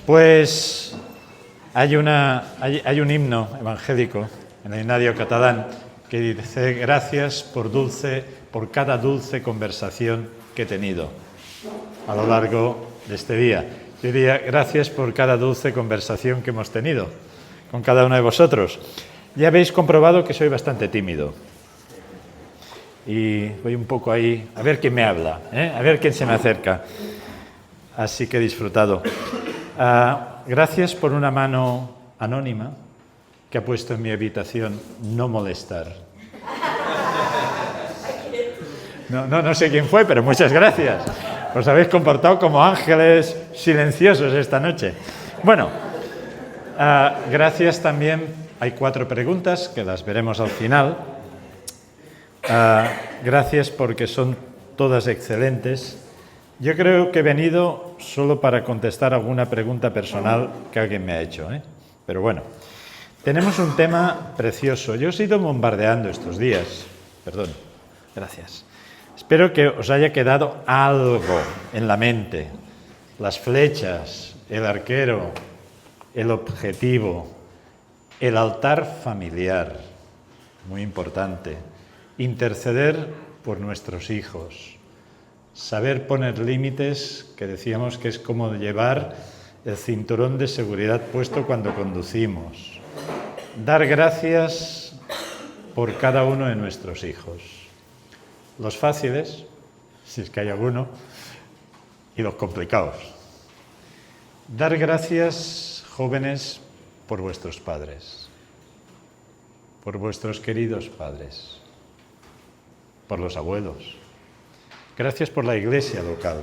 Pues hay un himno evangélico en el himnario catalán que dice: gracias por cada dulce conversación que he tenido a lo largo de este día. Yo diría gracias por cada dulce conversación que hemos tenido con cada uno de vosotros. Ya habéis comprobado que soy bastante tímido y voy un poco ahí a ver quién me habla, a ver quién se me acerca. Así que he disfrutado. Gracias por una mano anónima que ha puesto en mi habitación no molestar. No sé quién fue, pero muchas gracias. Os habéis comportado como ángeles silenciosos esta noche. Bueno, gracias también. Hay 4 preguntas que las veremos al final. Gracias porque son todas excelentes. Yo creo que he venido solo para contestar alguna pregunta personal que alguien me ha hecho, Pero bueno, tenemos un tema precioso. Yo os he ido bombardeando estos días. Perdón, gracias. Espero que os haya quedado algo en la mente. Las flechas, el arquero, el objetivo, el altar familiar, muy importante. Interceder por nuestros hijos. Saber poner límites, que decíamos que es como llevar el cinturón de seguridad puesto cuando conducimos. Dar gracias por cada uno de nuestros hijos. Los fáciles, si es que hay alguno, y los complicados. Dar gracias, jóvenes, por vuestros padres, por vuestros queridos padres, por los abuelos. Gracias por la iglesia local,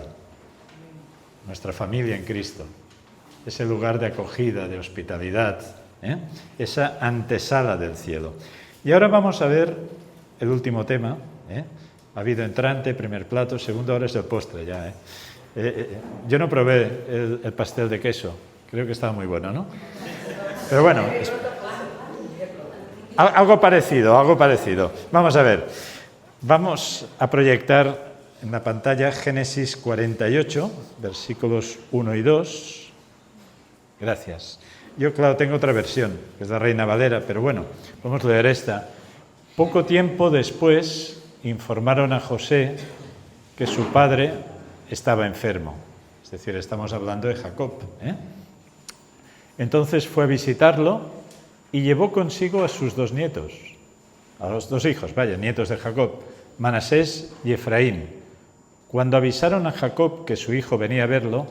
nuestra familia en Cristo, ese lugar de acogida, de hospitalidad, esa antesala del cielo. Y ahora vamos a ver el último tema. Ha habido entrante, primer plato, segundo, ahora es el postre ya. Yo no probé el pastel de queso, creo que estaba muy bueno, ¿no? Pero bueno, algo parecido. Vamos a ver, vamos a proyectar en la pantalla Génesis 48, versículos 1 y 2. Gracias. Yo, claro, tengo otra versión, que es la Reina Valera, pero bueno, vamos a leer esta. Poco tiempo después informaron a José que su padre estaba enfermo. Es decir, estamos hablando de Jacob. Entonces fue a visitarlo y llevó consigo a sus 2 nietos, a los 2 hijos, nietos de Jacob, Manasés y Efraín. Cuando avisaron a Jacob que su hijo venía a verlo,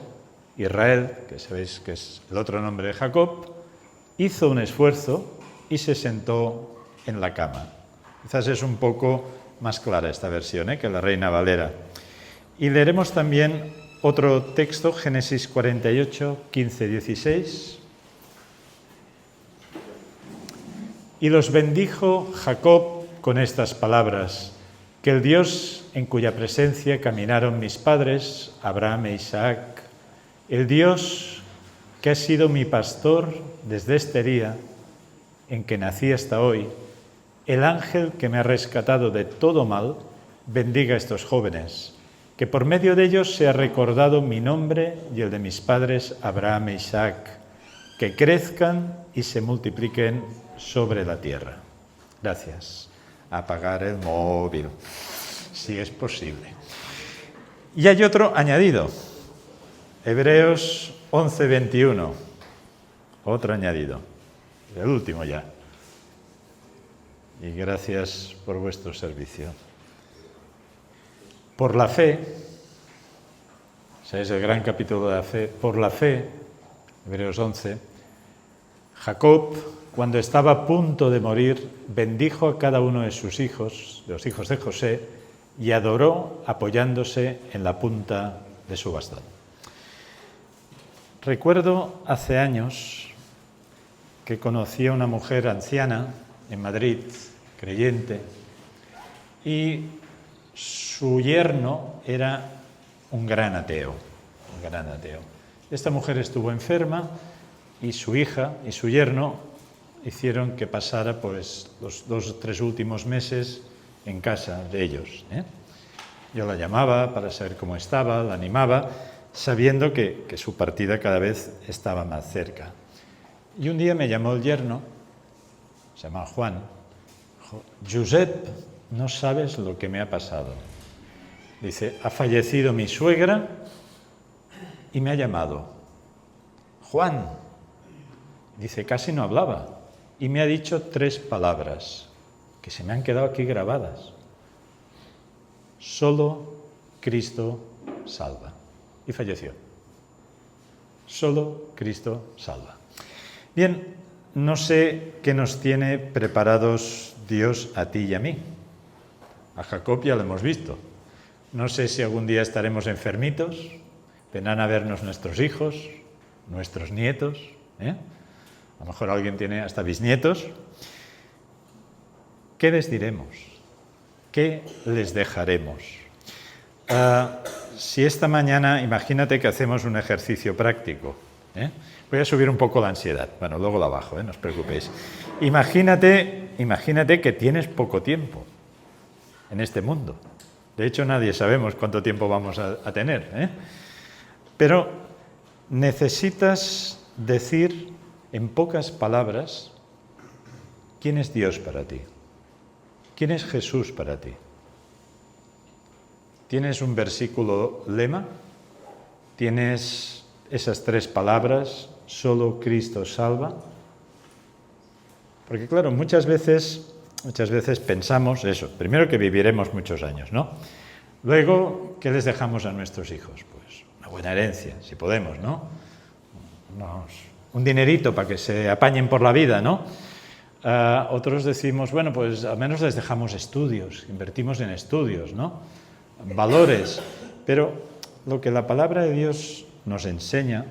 Israel, que sabéis que es el otro nombre de Jacob, hizo un esfuerzo y se sentó en la cama. Quizás es un poco más clara esta versión que la Reina Valera. Y leeremos también otro texto, Génesis 48, 15, 16. Y los bendijo Jacob con estas palabras: que el Dios en cuya presencia caminaron mis padres, Abraham e Isaac, el Dios que ha sido mi pastor desde este día en que nací hasta hoy, el ángel que me ha rescatado de todo mal, bendiga a estos jóvenes, que por medio de ellos se ha recordado mi nombre y el de mis padres, Abraham e Isaac, que crezcan y se multipliquen sobre la tierra. Gracias. Apagar el móvil, si es posible. Y hay otro añadido, Hebreos 11, 21, otro añadido, el último ya. Y gracias por vuestro servicio. Por la fe, ¿sabéis el gran capítulo de la fe? Por la fe, Hebreos 11, Jacob, cuando estaba a punto de morir, bendijo a cada uno de sus hijos, de los hijos de José, y adoró apoyándose en la punta de su bastón. Recuerdo hace años que conocí a una mujer anciana en Madrid, creyente, y su yerno era un gran ateo. Esta mujer estuvo enferma y su hija y su yerno hicieron que pasara pues los 2 o 3 últimos meses en casa de ellos. Yo la llamaba para saber cómo estaba, la animaba, sabiendo que su partida cada vez estaba más cerca. Y un día me llamó el yerno, se llama Juan, dijo: Josep, no sabes lo que me ha pasado. Dice, ha fallecido mi suegra y me ha llamado. Juan, dice, casi no hablaba, y me ha dicho 3 palabras que se me han quedado aquí grabadas. Solo Cristo salva. Y falleció. Solo Cristo salva. Bien, no sé qué nos tiene preparados Dios a ti y a mí. A Jacob ya lo hemos visto. No sé si algún día estaremos enfermitos, vendrán a vernos nuestros hijos, nuestros nietos, A lo mejor alguien tiene hasta bisnietos. ¿Qué les diremos? ¿Qué les dejaremos? Si esta mañana, imagínate que hacemos un ejercicio práctico. Voy a subir un poco la ansiedad. Bueno, luego la bajo, no os preocupéis. Imagínate que tienes poco tiempo en este mundo. De hecho, nadie sabemos cuánto tiempo vamos a tener. Pero necesitas decir en pocas palabras quién es Dios para ti. ¿Quién es Jesús para ti? ¿Tienes un versículo lema? ¿Tienes esas 3 palabras? Solo Cristo salva. Porque claro, muchas veces pensamos eso. Primero, que viviremos muchos años, ¿no? Luego, ¿qué les dejamos a nuestros hijos? Pues una buena herencia, si podemos, ¿no? Un dinerito para que se apañen por la vida, ¿no? Otros decimos, bueno, pues al menos les dejamos estudios, invertimos en estudios, ¿no? Valores. Pero lo que la palabra de Dios nos enseña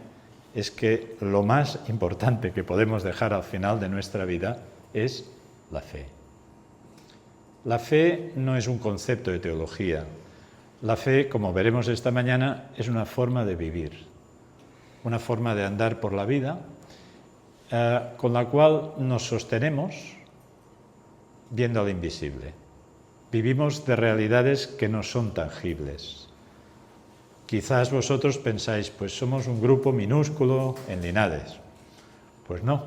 es que lo más importante que podemos dejar al final de nuestra vida es la fe. La fe no es un concepto de teología. La fe, como veremos esta mañana, es una forma de vivir, una forma de andar por la vida, con la cual nos sostenemos viendo al invisible. Vivimos de realidades que no son tangibles. Quizás vosotros pensáis, pues somos un grupo minúsculo en Linares. Pues no,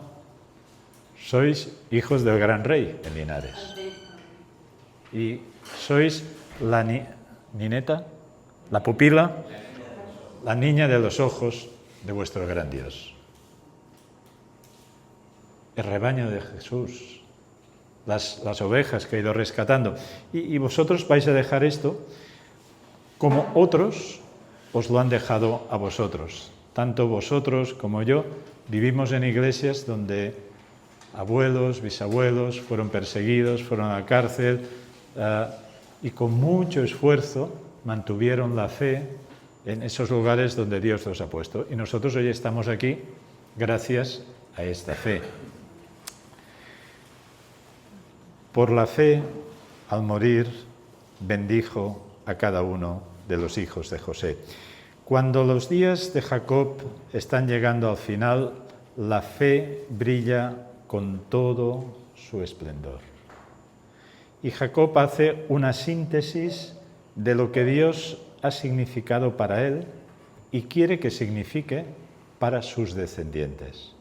sois hijos del gran rey en Linares. Y sois la nineta, la pupila, la niña de los ojos de vuestro gran Dios. El rebaño de Jesús, las ovejas que ha ido rescatando. Y vosotros vais a dejar esto como otros os lo han dejado a vosotros. Tanto vosotros como yo vivimos en iglesias donde abuelos, bisabuelos fueron perseguidos, fueron a la cárcel y con mucho esfuerzo mantuvieron la fe en esos lugares donde Dios los ha puesto. Y nosotros hoy estamos aquí gracias a esta fe. Por la fe, al morir, bendijo a cada uno de los hijos de José. Cuando los días de Jacob están llegando al final, la fe brilla con todo su esplendor. Y Jacob hace una síntesis de lo que Dios ha significado para él y quiere que signifique para sus descendientes.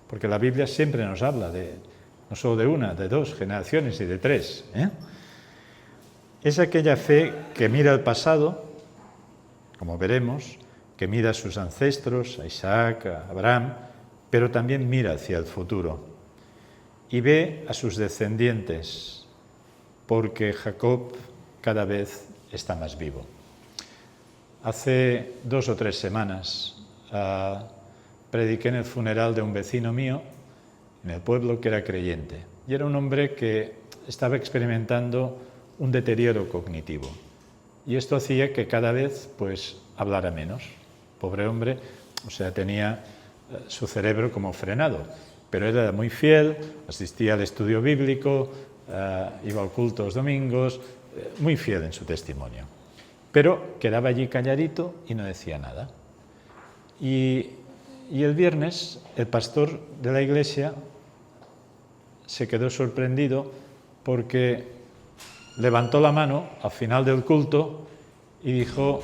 Porque la Biblia siempre nos habla no solo de una, de 2 generaciones y de 3. Es aquella fe que mira al pasado, como veremos, que mira a sus ancestros, a Isaac, a Abraham, pero también mira hacia el futuro y ve a sus descendientes, porque Jacob cada vez está más vivo. Hace 2 o 3 semanas prediqué en el funeral de un vecino mío en el pueblo que era creyente. Y era un hombre que estaba experimentando un deterioro cognitivo. Y esto hacía que cada vez hablara menos. Pobre hombre, tenía su cerebro como frenado. Pero era muy fiel, asistía al estudio bíblico, iba al culto los domingos, muy fiel en su testimonio. Pero quedaba allí calladito y no decía nada. Y el viernes el pastor de la iglesia se quedó sorprendido porque levantó la mano al final del culto y dijo: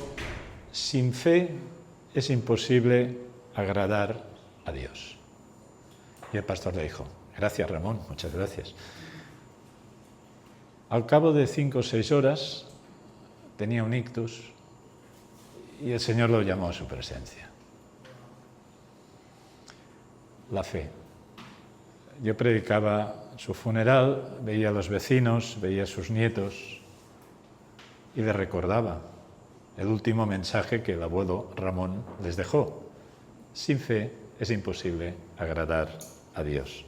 sin fe es imposible agradar a Dios. Y el pastor le dijo, gracias Ramón, muchas gracias. Al cabo de 5 o 6 horas tenía un ictus y el Señor lo llamó a su presencia. La fe. Yo predicaba su funeral, veía a los vecinos, veía a sus nietos y les recordaba el último mensaje que el abuelo Ramón les dejó. Sin fe es imposible agradar a Dios.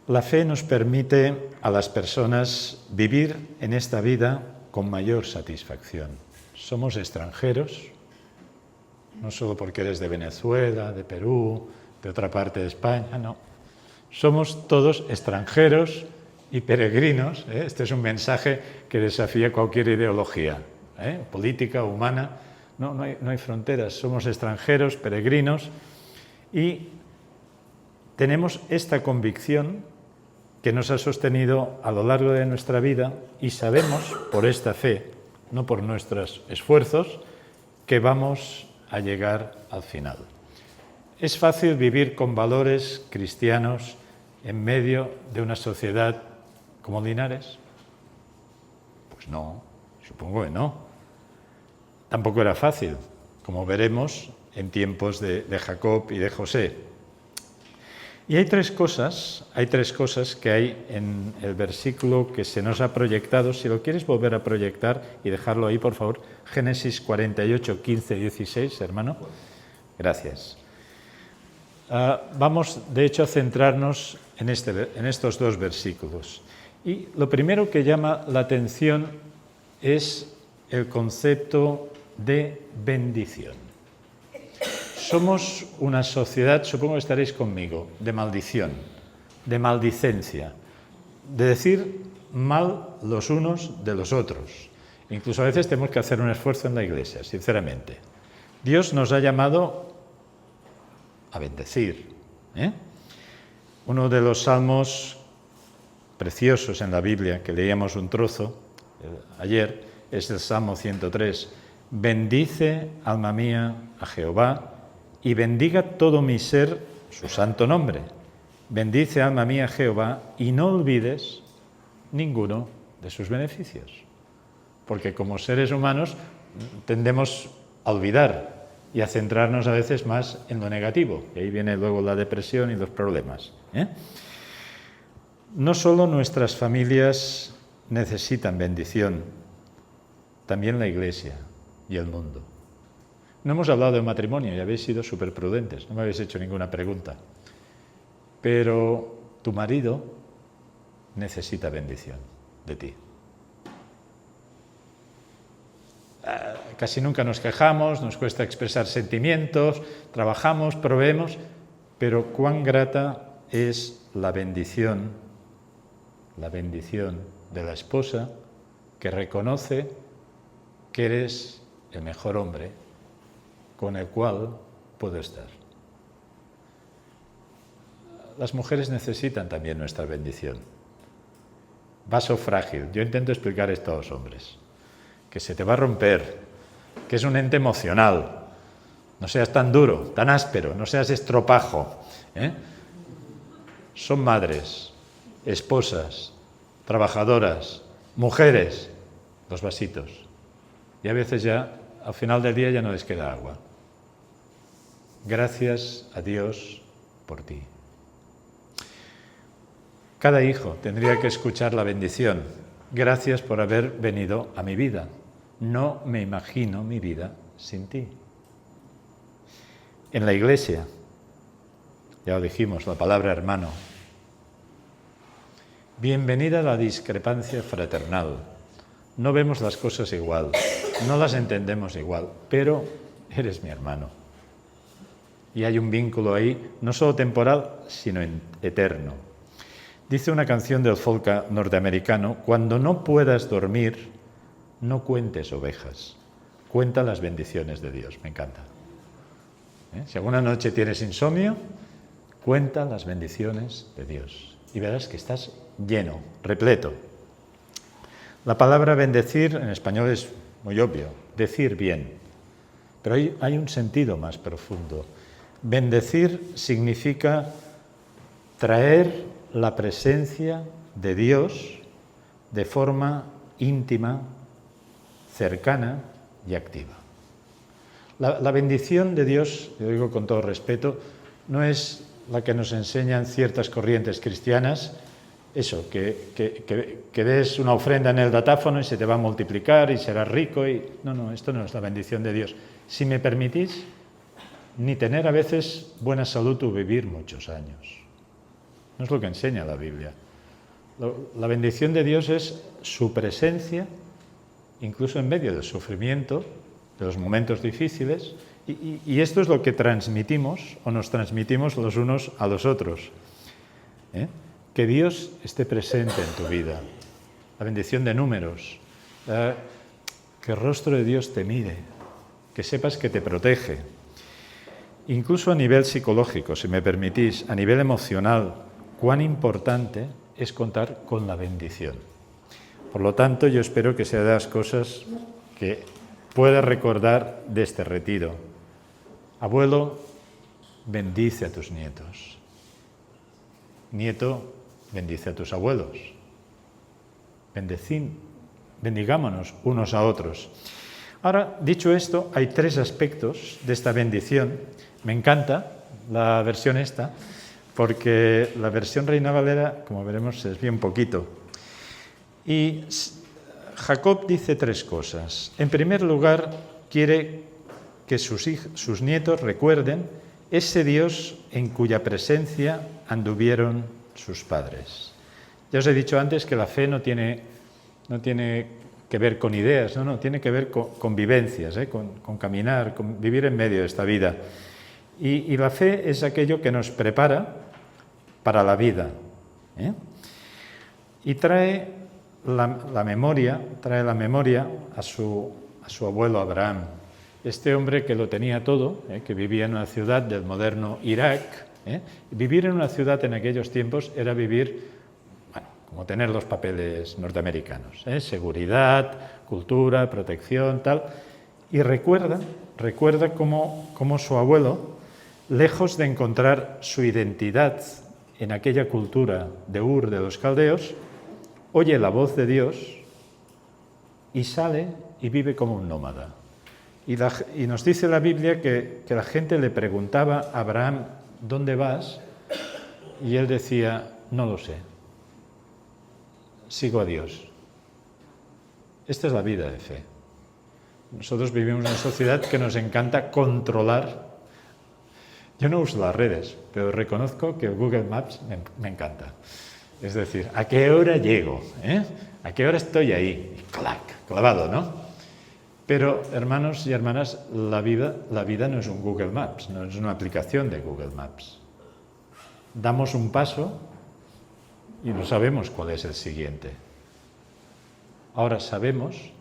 La fe nos permite a las personas vivir en esta vida con mayor satisfacción. Somos extranjeros, no solo porque eres de Venezuela, de Perú, de otra parte de España, no. Somos todos extranjeros y peregrinos. Este es un mensaje que desafía cualquier ideología, política, humana. No hay fronteras, somos extranjeros, peregrinos y tenemos esta convicción que nos ha sostenido a lo largo de nuestra vida y sabemos por esta fe, no por nuestros esfuerzos, que vamos a llegar al final. ¿Es fácil vivir con valores cristianos en medio de una sociedad como Linares? Pues no, supongo que no. Tampoco era fácil, como veremos en tiempos de Jacob y de José. Y hay tres cosas que hay en el versículo que se nos ha proyectado. Si lo quieres volver a proyectar y dejarlo ahí, por favor. Génesis 48, 15, 16, hermano. Gracias. Vamos, de hecho, a centrarnos en estos 2 versículos. Y lo primero que llama la atención es el concepto de bendición. Somos una sociedad, supongo que estaréis conmigo, de maldición, de maldicencia, de decir mal los unos de los otros. Incluso a veces tenemos que hacer un esfuerzo en la Iglesia, sinceramente. Dios nos ha llamado a bendecir. Uno de los salmos preciosos en la Biblia, que leíamos un trozo ayer, es el Salmo 103. Bendice, alma mía, a Jehová, y bendiga todo mi ser su santo nombre. Bendice, alma mía, a Jehová, y no olvides ninguno de sus beneficios. Porque como seres humanos tendemos a olvidar y a centrarnos a veces más en lo negativo. Y ahí viene luego la depresión y los problemas. No solo nuestras familias necesitan bendición, también la Iglesia y el mundo. No hemos hablado de matrimonio y habéis sido súper prudentes, no me habéis hecho ninguna pregunta. Pero tu marido necesita bendición de ti. Casi nunca nos quejamos, nos cuesta expresar sentimientos, trabajamos, proveemos, pero cuán grata es la bendición de la esposa que reconoce que eres el mejor hombre con el cual puedo estar. Las mujeres necesitan también nuestra bendición. Vaso frágil. Yo intento explicar esto a los hombres. Que se te va a romper, que es un ente emocional. No seas tan duro, tan áspero, no seas estropajo. Son madres, esposas, trabajadoras, mujeres, los vasitos. Y a veces ya, al final del día, ya no les queda agua. Gracias a Dios por ti. Cada hijo tendría que escuchar la bendición. Gracias por haber venido a mi vida. No me imagino mi vida sin ti. En la Iglesia, ya lo dijimos, la palabra hermano. Bienvenida a la discrepancia fraternal. No vemos las cosas igual, no las entendemos igual, pero eres mi hermano. Y hay un vínculo ahí, no solo temporal, sino eterno. Dice una canción del folk norteamericano, cuando no puedas dormir, no cuentes ovejas, cuenta las bendiciones de Dios. Me encanta. Si alguna noche tienes insomnio, cuenta las bendiciones de Dios. Y verás que estás lleno, repleto. La palabra bendecir en español es muy obvio, decir bien. Pero hay un sentido más profundo. Bendecir significa traer la presencia de Dios de forma íntima, cercana y activa. La bendición de Dios, yo digo con todo respeto, no es la que nos enseñan ciertas corrientes cristianas, eso, que des una ofrenda en el datáfono y se te va a multiplicar y serás rico. No, esto no es la bendición de Dios. Si me permitís, ni tener a veces buena salud o vivir muchos años. No es lo que enseña la Biblia. La bendición de Dios es su presencia, incluso en medio del sufrimiento, de los momentos difíciles, y esto es lo que transmitimos o nos transmitimos los unos a los otros. Que Dios esté presente en tu vida. La bendición de números. Que el rostro de Dios te mire. Que sepas que te protege. Incluso a nivel psicológico, si me permitís, a nivel emocional, cuán importante es contar con la bendición. Por lo tanto, yo espero que sea de las cosas que puedas recordar de este retiro. Abuelo, bendice a tus nietos. Nieto, bendice a tus abuelos. Bendigámonos unos a otros. Ahora, dicho esto, hay 3 aspectos de esta bendición. Me encanta la versión esta, porque la versión Reina Valera, como veremos, se desvía un poquito. Y Jacob dice 3 cosas. En primer lugar, quiere que sus nietos recuerden ese Dios en cuya presencia anduvieron sus padres. Ya os he dicho antes que la fe no tiene que ver con ideas, no, tiene que ver con vivencias, con caminar, con vivir en medio de esta vida. Y la fe es aquello que nos prepara para la vida. Y trae la memoria a su abuelo Abraham. Este hombre que lo tenía todo, que vivía en una ciudad del moderno Irak. Vivir en una ciudad en aquellos tiempos era vivir, como tener los papeles norteamericanos. Seguridad, cultura, protección, tal. Y recuerda cómo su abuelo, lejos de encontrar su identidad en aquella cultura de Ur de los caldeos, oye la voz de Dios y sale y vive como un nómada. Y nos dice la Biblia que la gente le preguntaba a Abraham, ¿dónde vas? Y él decía, no lo sé, sigo a Dios. Esta es la vida de fe. Nosotros vivimos en una sociedad que nos encanta controlar. Yo no uso las redes, pero reconozco que el Google Maps me encanta. Es decir, ¿a qué hora llego? ¿A qué hora estoy ahí? ¡Clac! Clavado, ¿no? Pero, hermanos y hermanas, la vida no es un Google Maps, no es una aplicación de Google Maps. Damos un paso y no sabemos cuál es el siguiente. Ahora sabemos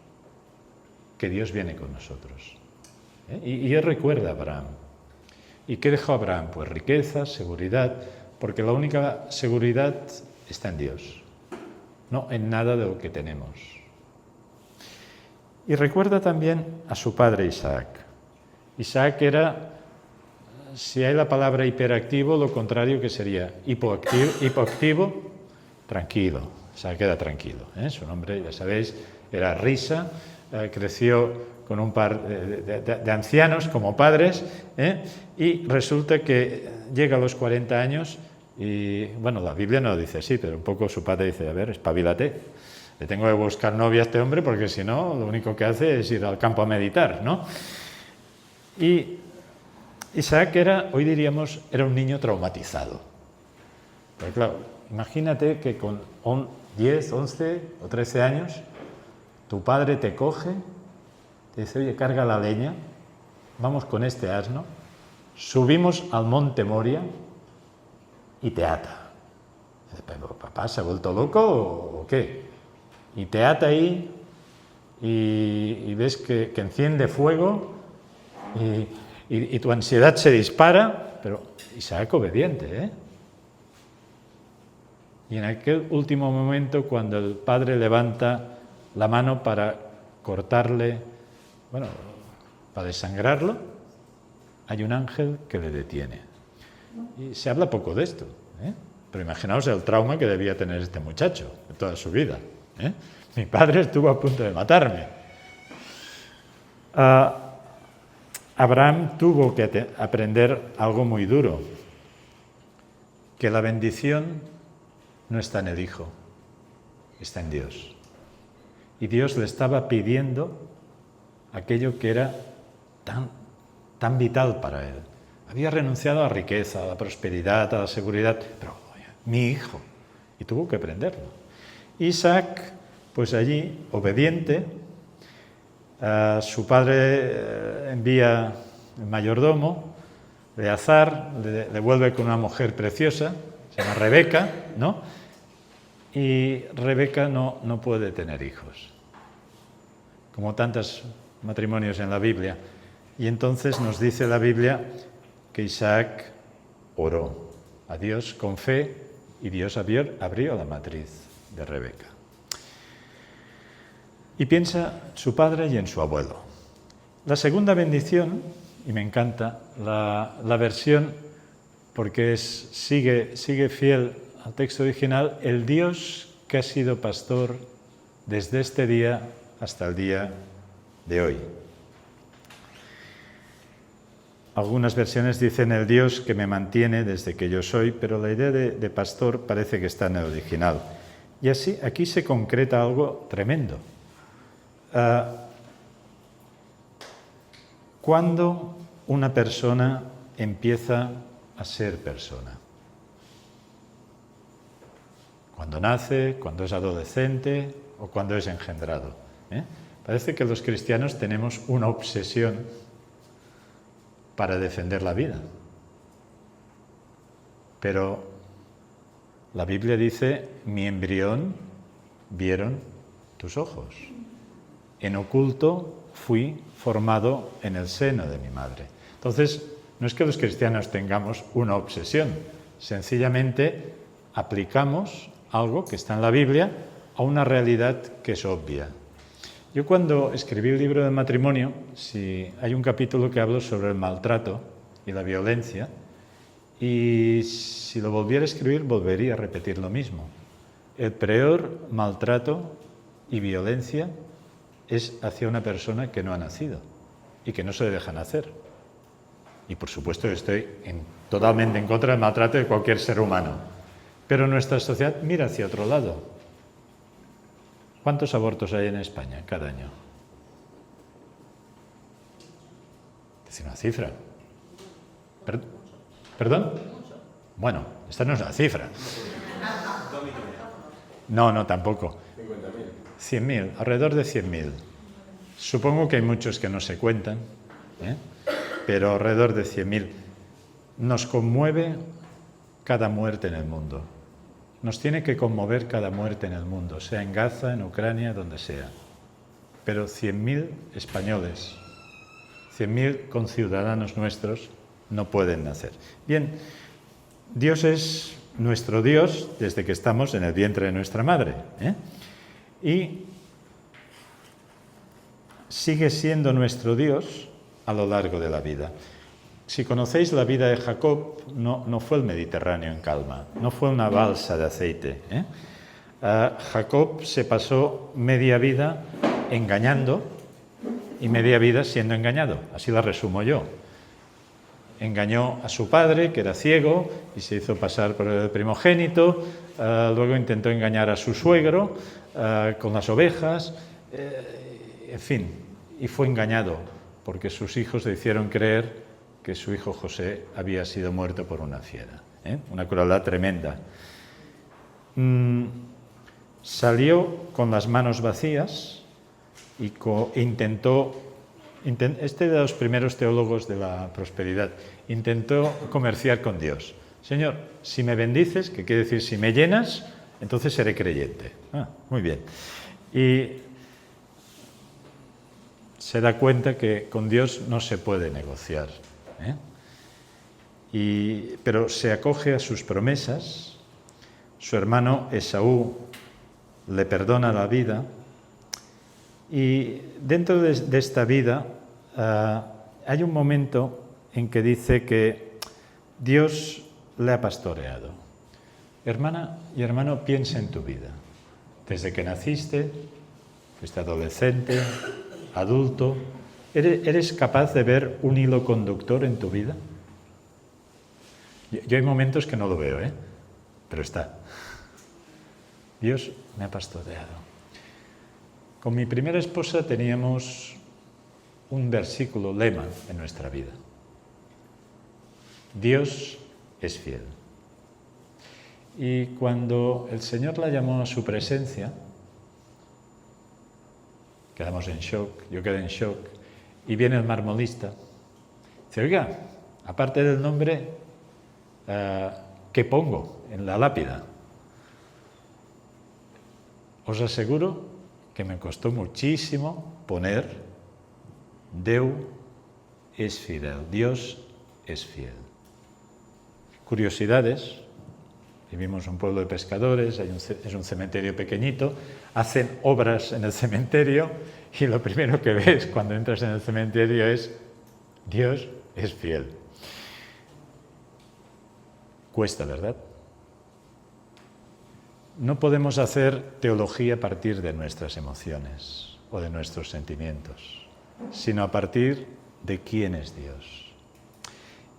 que Dios viene con nosotros. Y él recuerda a Abraham. ¿Y qué dejó Abraham? Pues riqueza, seguridad, porque la única seguridad está en Dios, no en nada de lo que tenemos. Y recuerda también a su padre Isaac. Isaac era, si hay la palabra hiperactivo, lo contrario que sería hipoactivo, tranquilo. Isaac era tranquilo. Su nombre, ya sabéis, era Risa. Creció con un par de ancianos como padres, y resulta que llega a los 40 años y, bueno, la Biblia no lo dice así, pero un poco su padre dice, a ver, espabilate, le tengo que buscar novia a este hombre porque si no, lo único que hace es ir al campo a meditar, ¿no? Y Isaac hoy diríamos, era un niño traumatizado. Pero claro, imagínate que con 10, 11 o 13 años, tu padre te coge, te dice, oye, carga la leña, vamos con este asno, subimos al monte Moria y te ata. Dice, pero papá, ¿se ha vuelto loco o qué? Y te ata ahí y ves que enciende fuego y tu ansiedad se dispara, pero Isaac obediente, Y en aquel último momento, cuando el padre levanta la mano para cortarle bueno, para desangrarlo, hay un ángel que le detiene. Y se habla poco de esto, ¿eh? Pero imaginaos el trauma que debía tener este muchacho de toda su vida, ¿eh? Mi padre estuvo a punto de matarme. Abraham tuvo que aprender algo muy duro, que la bendición no está en el hijo, está en Dios. Y Dios le estaba pidiendo aquello que era tan vital para él. Había renunciado a la riqueza, a la prosperidad, a la seguridad, pero oye, mi hijo, y tuvo que aprenderlo. Isaac, pues allí, obediente, su padre envía el mayordomo, Eleazar, le vuelve con una mujer preciosa, se llama Rebeca, ¿no? Y Rebeca no puede tener hijos, como tantos matrimonios en la Biblia. Y entonces nos dice la Biblia que Isaac oró a Dios con fe y Dios abrió la matriz de Rebeca. Y piensa en su padre y en su abuelo. La segunda bendición, y me encanta la versión porque sigue fiel al texto original, el Dios que ha sido pastor desde este día hasta el día de hoy. Algunas versiones dicen el Dios que me mantiene desde que yo soy, pero la idea de pastor parece que está en el original. Y así, aquí se concreta algo tremendo. ¿Cuándo una persona empieza a ser persona? Cuando nace, cuando es adolescente o cuando es engendrado, ¿eh? Parece que los cristianos tenemos una obsesión para defender la vida. Pero la Biblia dice, mi embrión vieron tus ojos. En oculto fui formado en el seno de mi madre. Entonces, no es que los cristianos tengamos una obsesión, sencillamente aplicamos algo que está en la Biblia a una realidad que es obvia. Yo cuando escribí el libro del matrimonio, hay un capítulo que hablo sobre el maltrato y la violencia, y si lo volviera a escribir, volvería a repetir lo mismo. El peor maltrato y violencia es hacia una persona que no ha nacido y que no se le deja nacer. Y por supuesto estoy totalmente en contra del maltrato de cualquier ser humano. Pero nuestra sociedad mira hacia otro lado. ¿Cuántos abortos hay en España cada año? Decir una cifra. ¿Perdón? Bueno, esta no es una cifra. No, tampoco. 100.000, alrededor de 100.000. Supongo que hay muchos que no se cuentan, ¿eh? Pero alrededor de 100.000. Nos conmueve cada muerte en el mundo. Nos tiene que conmover cada muerte en el mundo, sea en Gaza, en Ucrania, donde sea. Pero 100.000 españoles, 100.000 conciudadanos nuestros no pueden nacer. Bien, Dios es nuestro Dios desde que estamos en el vientre de nuestra madre, ¿eh? Y sigue siendo nuestro Dios a lo largo de la vida. Si conocéis la vida de Jacob, no fue el Mediterráneo en calma, no fue una balsa de aceite, ¿eh? Jacob se pasó media vida engañando y media vida siendo engañado, así la resumo yo. Engañó a su padre, que era ciego, y se hizo pasar por el primogénito, luego intentó engañar a su suegro con las ovejas, en fin, y fue engañado, porque sus hijos le hicieron creer que su hijo José había sido muerto por una fiera, ¿eh? Una crueldad tremenda. Salió con las manos vacías y intentó, este de los primeros teólogos de la prosperidad, intentó comerciar con Dios. Señor, si me bendices, que quiere decir si me llenas, entonces seré creyente. Muy bien. Y se da cuenta que con Dios no se puede negociar, ¿eh? Pero se acoge a sus promesas. Su hermano Esaú le perdona la vida Y dentro de esta vida hay un momento en que dice que Dios le ha pastoreado. Hermana y hermano, piensa en tu vida. Desde que naciste, fuiste adolescente, adulto, ¿eres capaz de ver un hilo conductor en tu vida? Yo hay momentos que no lo veo, pero está. Dios me ha pastoreado. Con mi primera esposa teníamos un versículo lema en nuestra vida. Dios es fiel. Y cuando el Señor la llamó a su presencia, quedamos en shock, yo quedé en shock, y viene el marmolista. Dice, oiga, aparte del nombre, ¿qué pongo en la lápida? Os aseguro que me costó muchísimo poner Déu es fidel, Dios es fiel. Curiosidades, vivimos en un pueblo de pescadores, es un cementerio pequeñito, hacen obras en el cementerio y lo primero que ves cuando entras en el cementerio es Dios es fiel. Cuesta, ¿verdad? No podemos hacer teología a partir de nuestras emociones o de nuestros sentimientos, sino a partir de quién es Dios.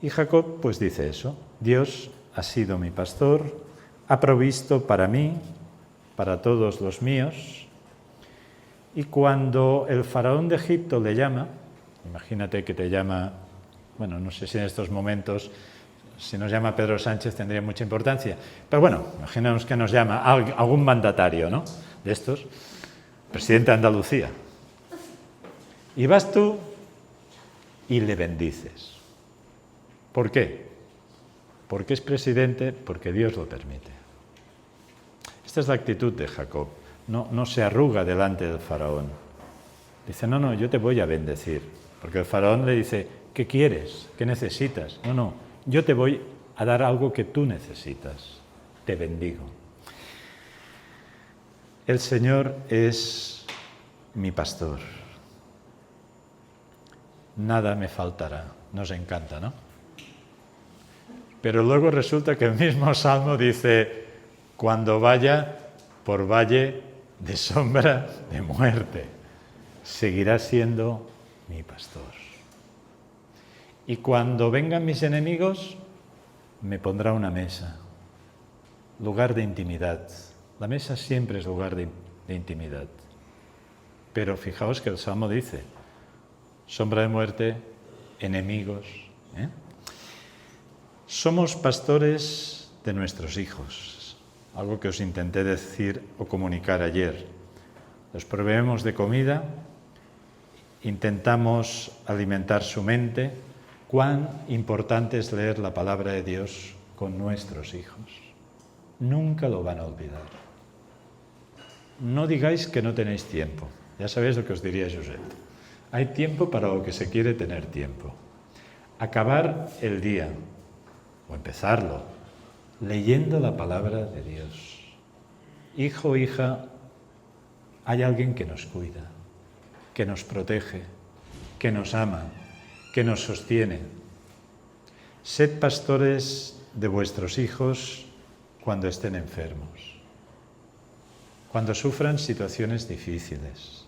Y Jacob pues dice eso, Dios ha sido mi pastor, ha provisto para mí, para todos los míos, y cuando el faraón de Egipto le llama, imagínate que te llama, bueno, no sé si en estos momentos, si nos llama Pedro Sánchez tendría mucha importancia, pero bueno, imaginemos que nos llama algún mandatario, ¿no?, de estos, presidente de Andalucía, y vas tú y le bendices. ¿Por qué? Porque es presidente, porque Dios lo permite. Esta es la actitud de Jacob. No se arruga delante del faraón. Dice, no, yo te voy a bendecir. Porque el faraón le dice, ¿qué quieres? ¿Qué necesitas? No, yo te voy a dar algo que tú necesitas. Te bendigo. El Señor es mi pastor. Nada me faltará. Nos encanta, ¿no? Pero luego resulta que el mismo Salmo dice, cuando vaya por valle de sombra de muerte, seguirá siendo mi pastor. Y cuando vengan mis enemigos, me pondrá una mesa, lugar de intimidad. La mesa siempre es lugar de intimidad. Pero fijaos que el Salmo dice, sombra de muerte, enemigos. Somos pastores de nuestros hijos, algo que os intenté decir o comunicar ayer. Los proveemos de comida, intentamos alimentar su mente. Cuán importante es leer la palabra de Dios con nuestros hijos. Nunca lo van a olvidar. No digáis que no tenéis tiempo. Ya sabéis lo que os diría Josep. Hay tiempo para lo que se quiere tener tiempo. Acabar el día, o empezarlo, leyendo la palabra de Dios. Hijo, hija, hay alguien que nos cuida, que nos protege, que nos ama, que nos sostiene. Sed pastores de vuestros hijos cuando estén enfermos, cuando sufran situaciones difíciles,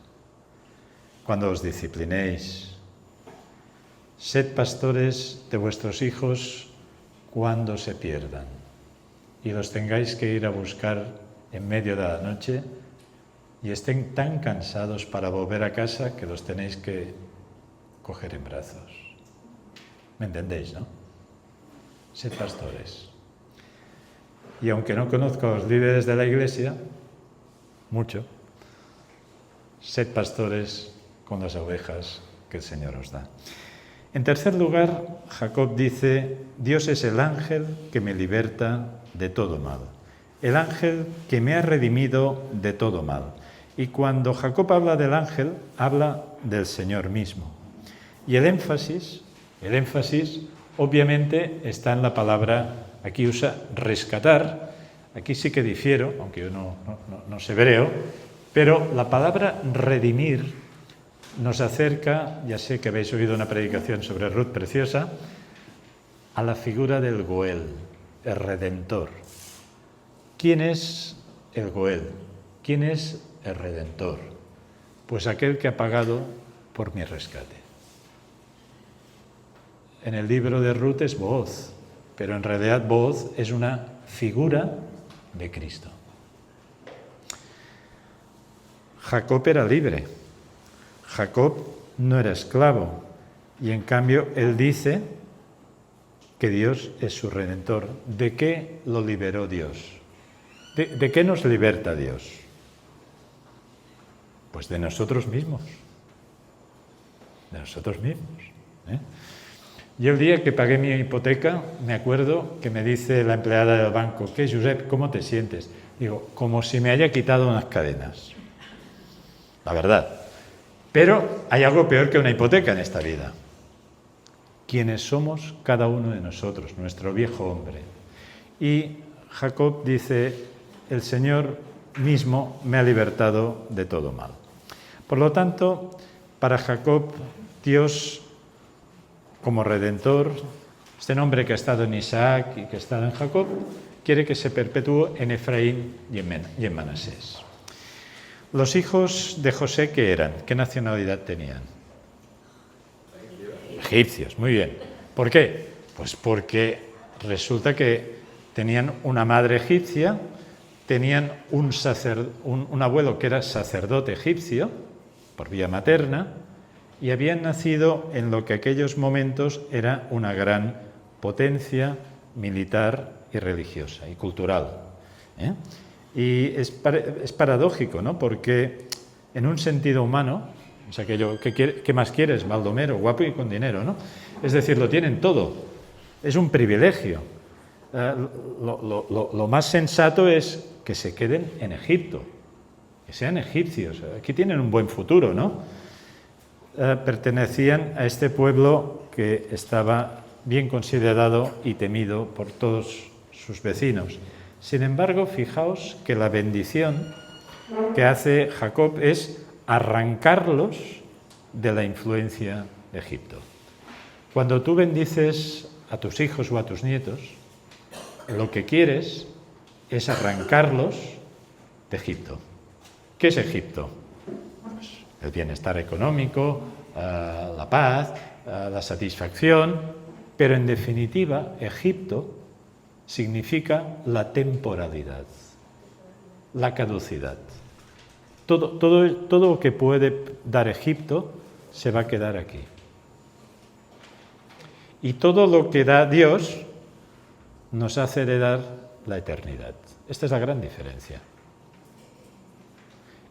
cuando os disciplinéis. Sed pastores de vuestros hijos cuando se pierdan y los tengáis que ir a buscar en medio de la noche y estén tan cansados para volver a casa que los tenéis que coger en brazos. ¿Me entendéis, no? Sed pastores. Y aunque no conozco a los líderes de la Iglesia, mucho, sed pastores con las ovejas que el Señor os da. En tercer lugar, Jacob dice, Dios es el ángel que me liberta de todo mal. El ángel que me ha redimido de todo mal. Y cuando Jacob habla del ángel, habla del Señor mismo. Y el énfasis obviamente está en la palabra, aquí usa rescatar, aquí sí que difiero, aunque yo no sé hebreo, Pero la palabra redimir nos acerca, ya sé que habéis oído una predicación sobre Ruth preciosa, a la figura del Goel, el Redentor. ¿Quién es el Goel? ¿Quién es el Redentor? Pues aquel que ha pagado por mi rescate. En el libro de Ruth es Booz, pero en realidad Booz es una figura de Cristo. Jacob era libre. Jacob no era esclavo. Y en cambio él dice que Dios es su redentor. ¿De qué lo liberó Dios? ¿De qué nos liberta Dios? Pues de nosotros mismos. De nosotros mismos. Yo el día que pagué mi hipoteca, me acuerdo que me dice la empleada del banco: ¿qué, Josep, cómo te sientes? Digo, como si me haya quitado unas cadenas. La verdad. Pero hay algo peor que una hipoteca en esta vida. Quienes somos cada uno de nosotros, nuestro viejo hombre. Y Jacob dice: el Señor mismo me ha libertado de todo mal. Por lo tanto, para Jacob, Dios como Redentor, este nombre que ha estado en Isaac y que ha estado en Jacob, quiere que se perpetúe en Efraín y en Manasés. Los hijos de José, ¿qué eran? ¿Qué nacionalidad tenían? Egipcios, muy bien. ¿Por qué? Pues porque resulta que tenían una madre egipcia, tenían un abuelo que era sacerdote egipcio, por vía materna, y habían nacido en lo que en aquellos momentos era una gran potencia militar y religiosa y cultural. Y es paradójico, ¿no? Porque en un sentido humano, o sea, ¿qué más quieres? Baldomero, guapo y con dinero, ¿no? Es decir, lo tienen todo. Es un privilegio. Lo más sensato es que se queden en Egipto, que sean egipcios. Aquí tienen un buen futuro, ¿no? Pertenecían a este pueblo que estaba bien considerado y temido por todos sus vecinos. Sin embargo, fijaos que la bendición que hace Jacob es arrancarlos de la influencia de Egipto. Cuando tú bendices a tus hijos o a tus nietos, lo que quieres es arrancarlos de Egipto. ¿Qué es Egipto? Pues el bienestar económico, la paz, la satisfacción, pero en definitiva, Egipto significa la temporalidad, la caducidad. Todo lo que puede dar Egipto se va a quedar aquí. Y todo lo que da Dios nos hace heredar la eternidad. Esta es la gran diferencia.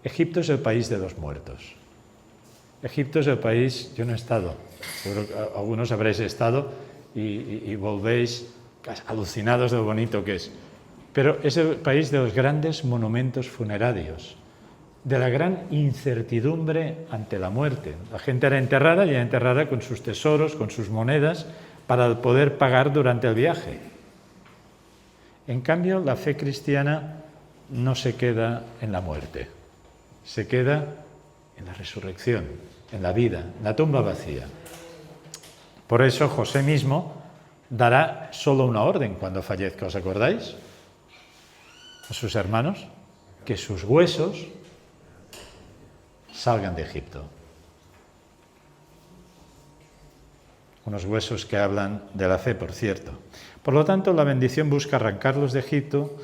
Egipto es el país de los muertos. Egipto es el país, yo no he estado, seguro que algunos habréis estado y volvéis alucinados de lo bonito que es. Pero es el país de los grandes monumentos funerarios, de la gran incertidumbre ante la muerte. La gente era enterrada y era enterrada con sus tesoros, con sus monedas, para poder pagar durante el viaje. En cambio, la fe cristiana no se queda en la muerte, se queda en la resurrección, en la vida, en la tumba vacía. Por eso José mismo dará solo una orden cuando fallezca, ¿os acordáis? A sus hermanos, que sus huesos salgan de Egipto. Unos huesos que hablan de la fe, por cierto. Por lo tanto, la bendición busca arrancarlos de Egipto,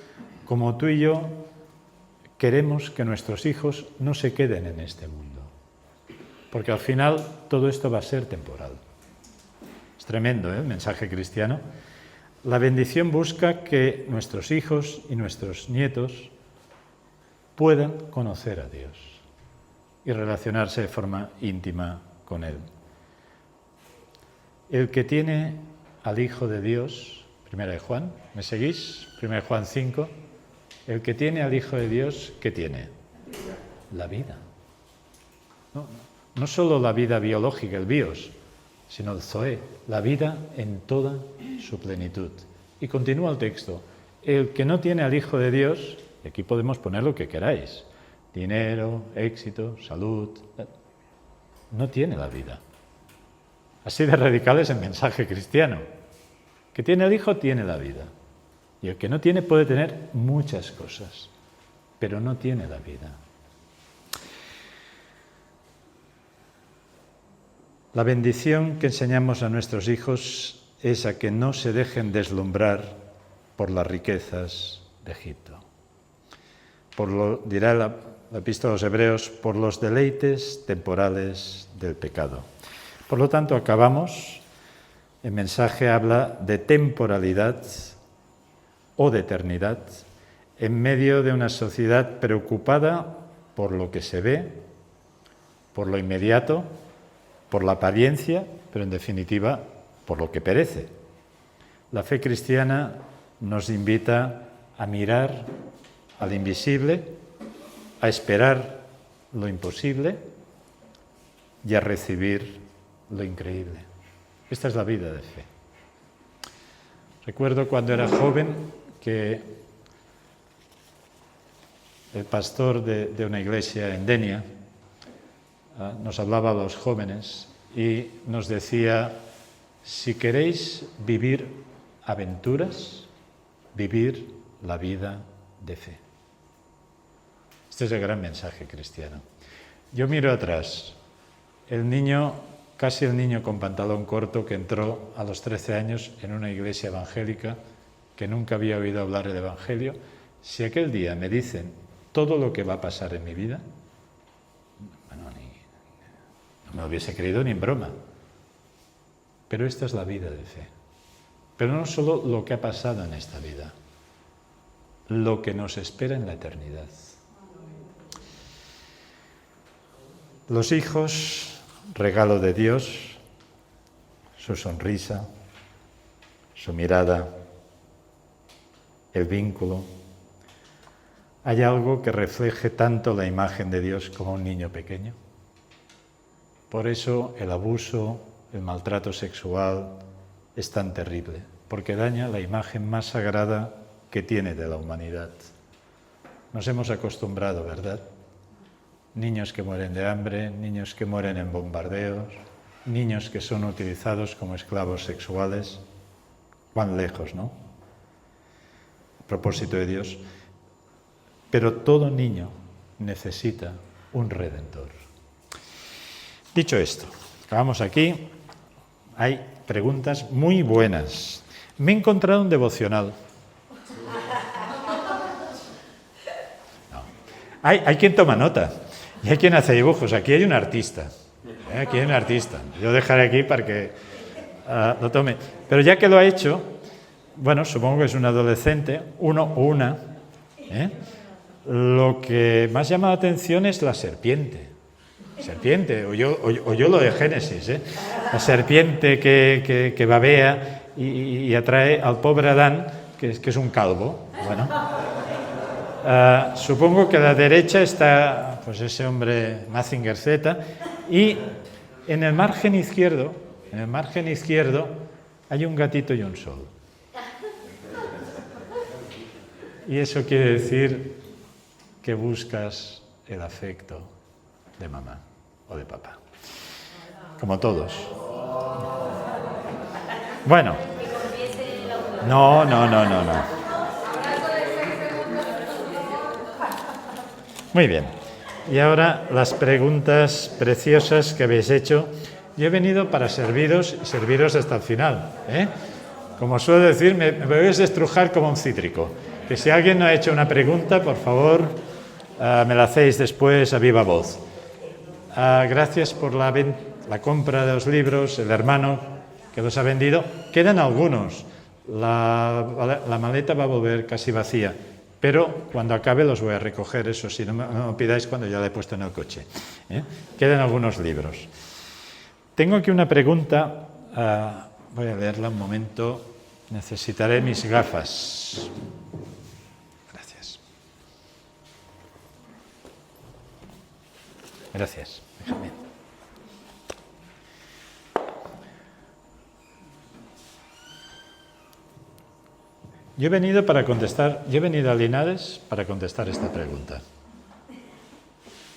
como tú y yo queremos que nuestros hijos no se queden en este mundo. Porque al final todo esto va a ser temporal. Es tremendo, el mensaje cristiano. La bendición busca que nuestros hijos y nuestros nietos puedan conocer a Dios y relacionarse de forma íntima con Él. El que tiene al Hijo de Dios, 1 de Juan, ¿me seguís? 1 de Juan 5, el que tiene al Hijo de Dios, ¿qué tiene? La vida. No solo la vida biológica, el bios, sino el zoe, la vida en toda su plenitud. Y continúa el texto, el que no tiene al Hijo de Dios, y aquí podemos poner lo que queráis, dinero, éxito, salud, no tiene la vida. Así de radical es el mensaje cristiano. Que tiene el Hijo tiene la vida. Y el que no tiene puede tener muchas cosas, pero no tiene la vida. La bendición que enseñamos a nuestros hijos es a que no se dejen deslumbrar por las riquezas de Egipto. Dirá la Epístola a los Hebreos, por los deleites temporales del pecado. Por lo tanto, acabamos. El mensaje habla de temporalidad o de eternidad en medio de una sociedad preocupada por lo que se ve, por lo inmediato, por la apariencia, pero en definitiva por lo que perece. La fe cristiana nos invita a mirar al invisible, a esperar lo imposible y a recibir lo increíble. Esta es la vida de fe. Recuerdo cuando era joven que el pastor de una iglesia en Denia nos hablaba a los jóvenes y nos decía: si queréis vivir aventuras, vivir la vida de fe. Este es el gran mensaje cristiano. Yo miro atrás, casi el niño con pantalón corto que entró a los 13 años en una iglesia evangélica, que nunca había oído hablar del Evangelio. Si aquel día me dicen todo lo que va a pasar en mi vida, no me lo hubiese creído ni en broma. Pero esta es la vida de fe. Pero no solo lo que ha pasado en esta vida, lo que nos espera en la eternidad. Los hijos, regalo de Dios, su sonrisa, su mirada, el vínculo. ¿Hay algo que refleje tanto la imagen de Dios como un niño pequeño? Por eso el abuso, el maltrato sexual es tan terrible, porque daña la imagen más sagrada que tiene de la humanidad. Nos hemos acostumbrado, ¿verdad? Niños que mueren de hambre, niños que mueren en bombardeos, niños que son utilizados como esclavos sexuales. Cuán lejos, ¿no? A propósito de Dios. Pero todo niño necesita un redentor. Dicho esto, acabamos aquí. Hay preguntas muy buenas. Me he encontrado un devocional. No. Hay quien toma nota y hay quien hace dibujos. Aquí hay un artista. Aquí hay un artista. Yo dejaré aquí para que lo tome. Pero ya que lo ha hecho, bueno, supongo que es un adolescente, uno o una. Lo que más llama la atención es la serpiente. Serpiente, o yo lo de Génesis, la serpiente que babea y atrae al pobre Adán, que es un calvo. Bueno, supongo que a la derecha está pues ese hombre Mazinger Z, y en el margen izquierdo hay un gatito y un sol. Y eso quiere decir que buscas el afecto de mamá o de papá, como todos. Bueno, no. Muy bien, y ahora las preguntas preciosas que habéis hecho. Yo he venido para serviros y serviros hasta el final, Como suelo decir, me podéis estrujar como un cítrico. Que si alguien no ha hecho una pregunta, por favor, me la hacéis después a viva voz. Gracias por la compra de los libros, el hermano que los ha vendido. Quedan algunos. La maleta va a volver casi vacía, pero cuando acabe los voy a recoger, eso sí, no me pidáis cuando ya la he puesto en el coche. Quedan algunos libros. Tengo aquí una pregunta, voy a leerla un momento, necesitaré mis gafas. Gracias. Déjame. Yo he venido a Linares para contestar esta pregunta.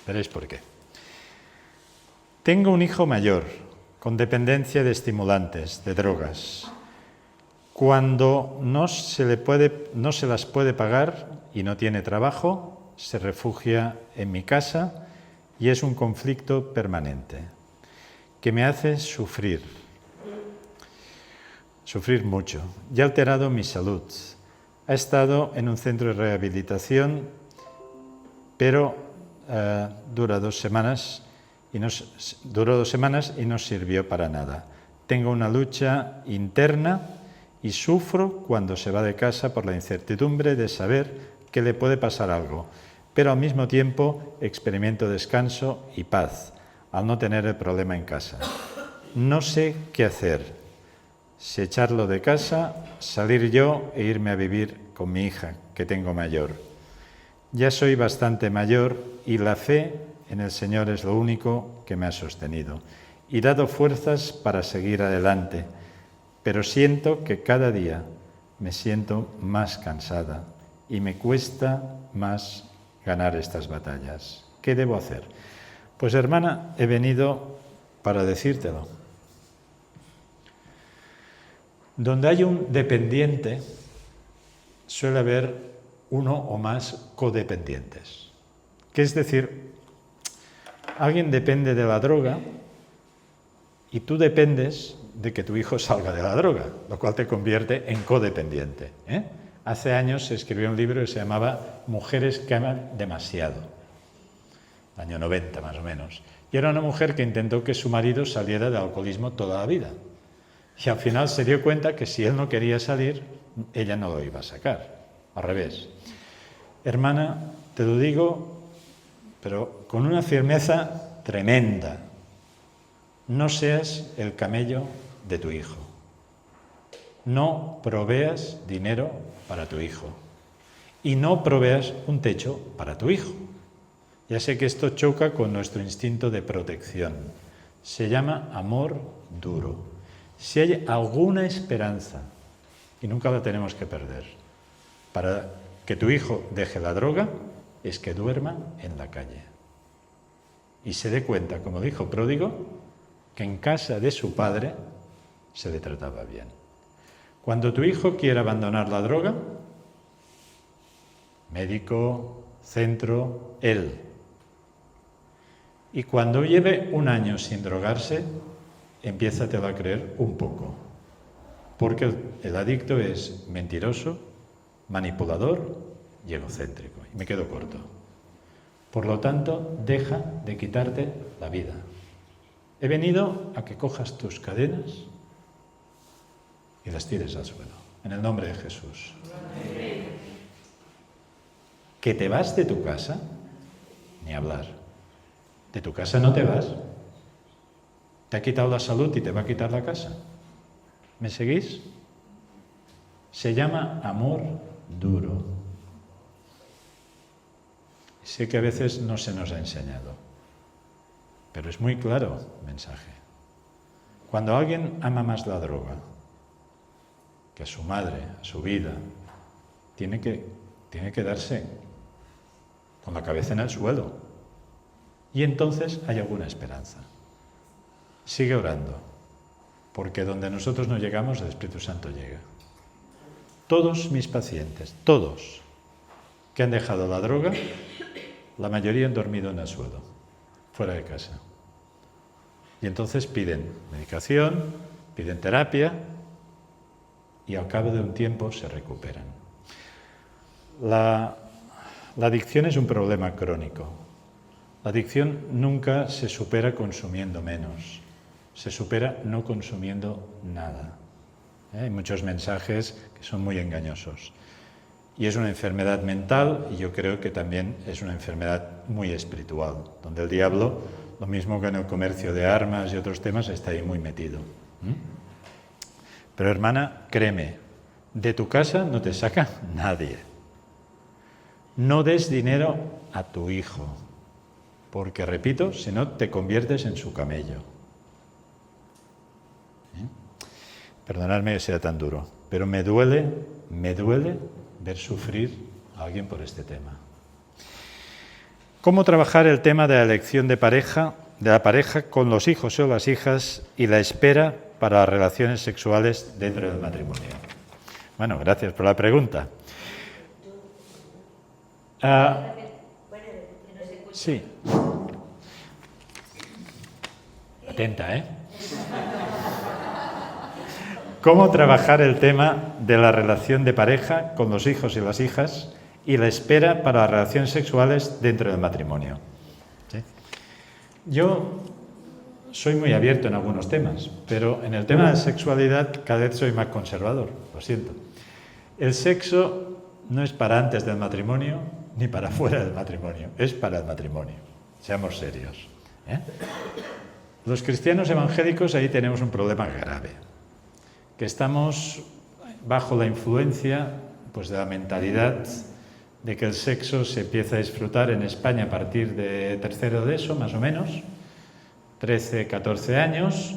Veréis por qué. Tengo un hijo mayor, con dependencia de estimulantes, de drogas. Cuando no se las puede pagar y no tiene trabajo, se refugia en mi casa y es un conflicto permanente que me hace sufrir mucho. Ya ha alterado mi salud. Ha estado en un centro de rehabilitación, pero duró 2 semanas y no sirvió para nada. Tengo una lucha interna y sufro cuando se va de casa por la incertidumbre de saber que le puede pasar algo, pero al mismo tiempo experimento descanso y paz al no tener el problema en casa. No sé qué hacer, si echarlo de casa, salir yo e irme a vivir con mi hija, que tengo mayor. Ya soy bastante mayor y la fe en el Señor es lo único que me ha sostenido y dado fuerzas para seguir adelante, pero siento que cada día me siento más cansada y me cuesta más ganar estas batallas. ¿Qué debo hacer? Pues hermana, he venido para decírtelo. Donde hay un dependiente, suele haber uno o más codependientes. Que es decir, alguien depende de la droga y tú dependes de que tu hijo salga de la droga, lo cual te convierte en codependiente. Hace años se escribió un libro que se llamaba Mujeres que aman demasiado, año 90 más o menos. Y era una mujer que intentó que su marido saliera del alcoholismo toda la vida. Y al final se dio cuenta que si él no quería salir, ella no lo iba a sacar. Al revés. Hermana, te lo digo, pero con una firmeza tremenda. No seas el camello de tu hijo. No proveas dinero para tu hijo. Y no proveas un techo para tu hijo. Ya sé que esto choca con nuestro instinto de protección. Se llama amor duro. Si hay alguna esperanza, y nunca la tenemos que perder, para que tu hijo deje la droga, es que duerma en la calle. Y se dé cuenta, como dijo Pródigo, que en casa de su padre se le trataba bien. Cuando tu hijo quiera abandonar la droga, médico, centro, él. Y cuando lleve 1 año sin drogarse, empiézatelo a creer un poco. Porque el adicto es mentiroso, manipulador y egocéntrico. Y me quedo corto. Por lo tanto, deja de quitarte la vida. He venido a que cojas tus cadenas y las tires al suelo, en el nombre de Jesús. ¿Que te vas de tu casa? Ni hablar. De tu casa no te vas. Te ha quitado la salud y te va a quitar la casa. ¿Me seguís? Se llama amor duro. Sé que a veces no se nos ha enseñado, pero es muy claro el mensaje. Cuando alguien ama más la droga que a su madre, a su vida, tiene que darse con la cabeza en el suelo. Y entonces hay alguna esperanza. Sigue orando, porque donde nosotros no llegamos, el Espíritu Santo llega. Todos mis pacientes, todos, que han dejado la droga, la mayoría han dormido en el suelo, fuera de casa. Y entonces piden medicación, piden terapia, y al cabo de un tiempo se recuperan. La adicción es un problema crónico. La adicción nunca se supera consumiendo menos. Se supera no consumiendo nada. Hay muchos mensajes que son muy engañosos. Y es una enfermedad mental y yo creo que también es una enfermedad muy espiritual, donde el diablo, lo mismo que en el comercio de armas y otros temas, está ahí muy metido. Pero hermana, créeme, de tu casa no te saca nadie. No des dinero a tu hijo, porque repito, si no te conviertes en su camello. Perdonadme que sea tan duro, pero me duele ver sufrir a alguien por este tema. ¿Cómo trabajar el tema de la elección de la pareja con los hijos o las hijas y la espera para las relaciones sexuales dentro del matrimonio? Bueno, gracias por la pregunta. Sí. Atenta, ¿eh? ¿Cómo trabajar el tema de la relación de pareja con los hijos y las hijas y la espera para las relaciones sexuales dentro del matrimonio? ¿Sí? Yo soy muy abierto en algunos temas, pero en el tema de sexualidad cada vez soy más conservador, lo siento. El sexo no es para antes del matrimonio ni para fuera del matrimonio, es para el matrimonio. Seamos serios, ¿eh? Los cristianos evangélicos ahí tenemos un problema grave, que estamos bajo la influencia pues, de la mentalidad de que el sexo se empieza a disfrutar en España a partir de tercero de ESO, más o menos, 13, 14 años,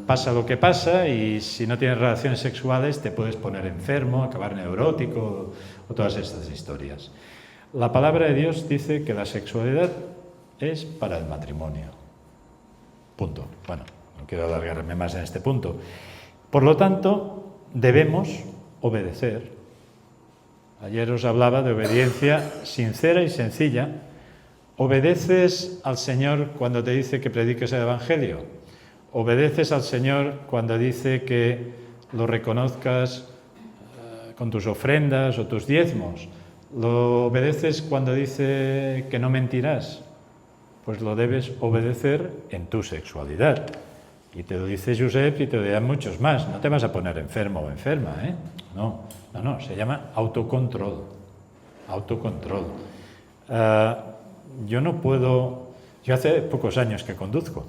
pasa lo que pasa y si no tienes relaciones sexuales te puedes poner enfermo, acabar neurótico o todas estas historias. La palabra de Dios dice que la sexualidad es para el matrimonio. Punto. Bueno, no quiero alargarme más en este punto. Por lo tanto, debemos obedecer. Ayer os hablaba de obediencia sincera y sencilla. ¿Obedeces al Señor cuando te dice que prediques el Evangelio? ¿Obedeces al Señor cuando dice que lo reconozcas con tus ofrendas o tus diezmos? ¿Lo obedeces cuando dice que no mentirás? Pues lo debes obedecer en tu sexualidad. Y te lo dice Josep y te lo dirán muchos más. No te vas a poner enfermo o enferma, ¿eh? No, se llama autocontrol. Autocontrol. Yo hace pocos años que conduzco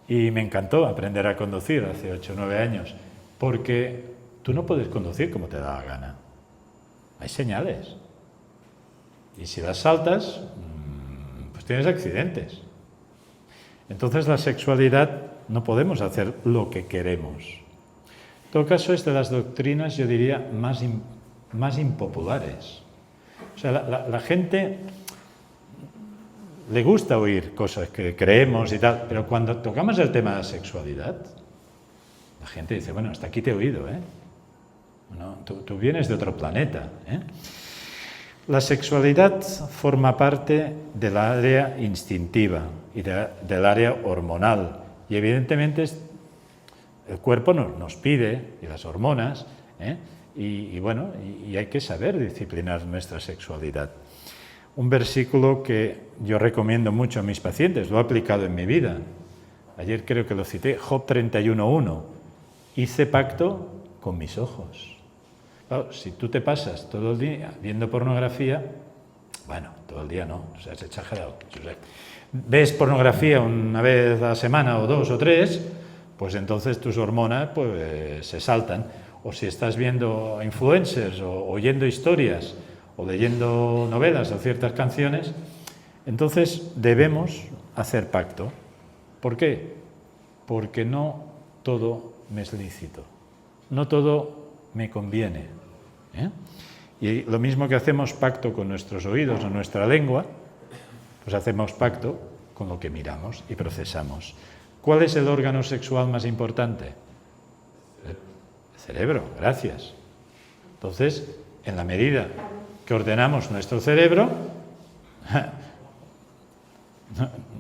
y me encantó aprender a conducir hace 8 o 9 años, porque tú no puedes conducir como te da la gana. Hay señales. Y si las saltas, pues tienes accidentes. Entonces la sexualidad no podemos hacer lo que queremos. En todo caso es de las doctrinas, yo diría, más impopulares. O sea, la gente le gusta oír cosas que creemos y tal, pero cuando tocamos el tema de la sexualidad, la gente dice, bueno, hasta aquí te he oído, ¿eh? Bueno, tú vienes de otro planeta, ¿eh? La sexualidad forma parte del área instintiva y del área hormonal. Y evidentemente el cuerpo nos pide, y las hormonas, y hay que saber disciplinar nuestra sexualidad. Un versículo que yo recomiendo mucho a mis pacientes, lo he aplicado en mi vida. Ayer creo que lo cité, Job 31:1. Hice pacto con mis ojos. Claro, si tú te pasas todo el día viendo pornografía, bueno, todo el día no, o sea, es exagerado. Ves pornografía una vez a la semana o 2 o 3, pues entonces tus hormonas pues, se saltan. O si estás viendo influencers o oyendo historias o leyendo novelas o ciertas canciones, entonces debemos hacer pacto. ¿Por qué? Porque no todo me es lícito, no todo me conviene, ¿eh? Y lo mismo que hacemos pacto con nuestros oídos o nuestra lengua, pues hacemos pacto con lo que miramos y procesamos. ¿Cuál es el órgano sexual más importante? El cerebro, gracias. Entonces, en la medida que ordenamos nuestro cerebro,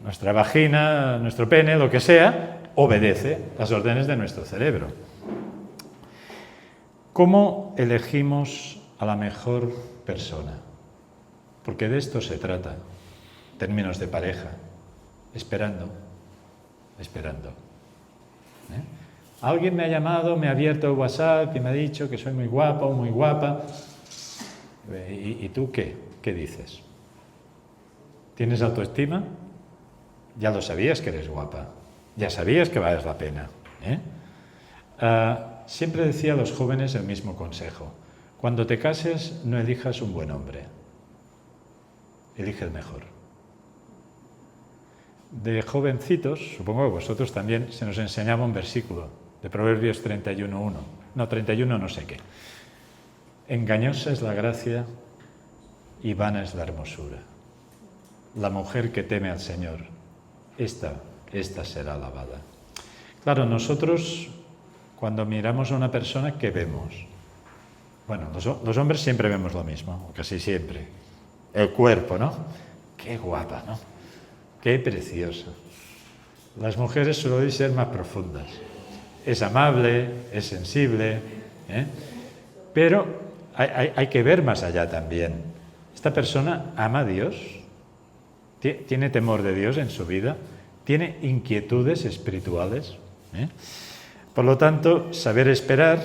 nuestra vagina, nuestro pene, lo que sea, obedece las órdenes de nuestro cerebro. ¿Cómo elegimos a la mejor persona? Porque de esto se trata, en términos de pareja, esperando. Alguien me ha llamado, me ha abierto el WhatsApp y me ha dicho que soy muy guapo o muy guapa. ¿Y tú qué? ¿Qué dices? ¿Tienes autoestima? Ya lo sabías que eres guapa, ya sabías que vales la pena, ¿eh? Siempre decía a los jóvenes el mismo consejo: cuando te cases no elijas un buen hombre, elige el mejor. De jovencitos, supongo que vosotros también, se nos enseñaba un versículo de Proverbios 31:1, no, 31 no sé qué. Engañosa es la gracia y vana es la hermosura. la mujer que teme al Señor, esta será alabada. Claro, nosotros cuando miramos a una persona, ¿qué vemos? Bueno, los hombres siempre vemos lo mismo, o casi siempre. El cuerpo, ¿no? Qué guapa, ¿no? Qué preciosa. Las mujeres suelen ser más profundas. Es amable, es sensible, ¿eh? Pero hay que ver más allá también. Esta persona ama a Dios, tiene temor de Dios en su vida, tiene inquietudes espirituales, ¿eh? Por lo tanto, saber esperar,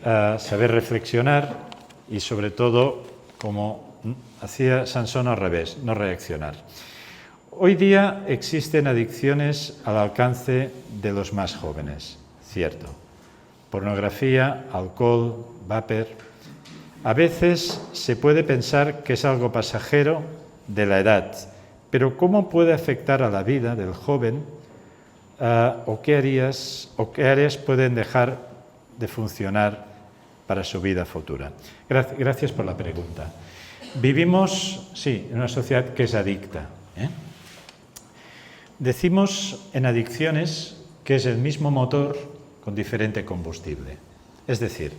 saber reflexionar y sobre todo, como hacía Sansón al revés, no reaccionar. Hoy día existen adicciones al alcance de los más jóvenes, cierto. Pornografía, alcohol, vapor. A veces se puede pensar que es algo pasajero de la edad, pero ¿cómo puede afectar a la vida del joven o qué áreas pueden dejar de funcionar para su vida futura? Gracias por la pregunta. Vivimos, sí, en una sociedad que es adicta, ¿eh? Decimos en adicciones que es el mismo motor con diferente combustible. Es decir,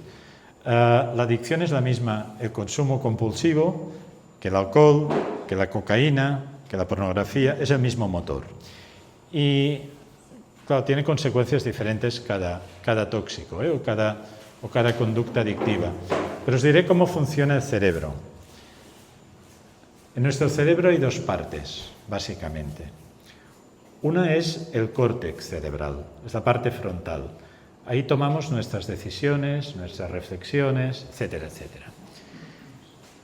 la adicción es la misma, el consumo compulsivo, que el alcohol, que la cocaína, que la pornografía, es el mismo motor. Y, claro, tiene consecuencias diferentes cada tóxico, ¿eh? o cada conducta adictiva. Pero os diré cómo funciona el cerebro. En nuestro cerebro hay dos partes, básicamente. Una es el córtex cerebral, es la parte frontal. Ahí tomamos nuestras decisiones, nuestras reflexiones, etcétera, etcétera.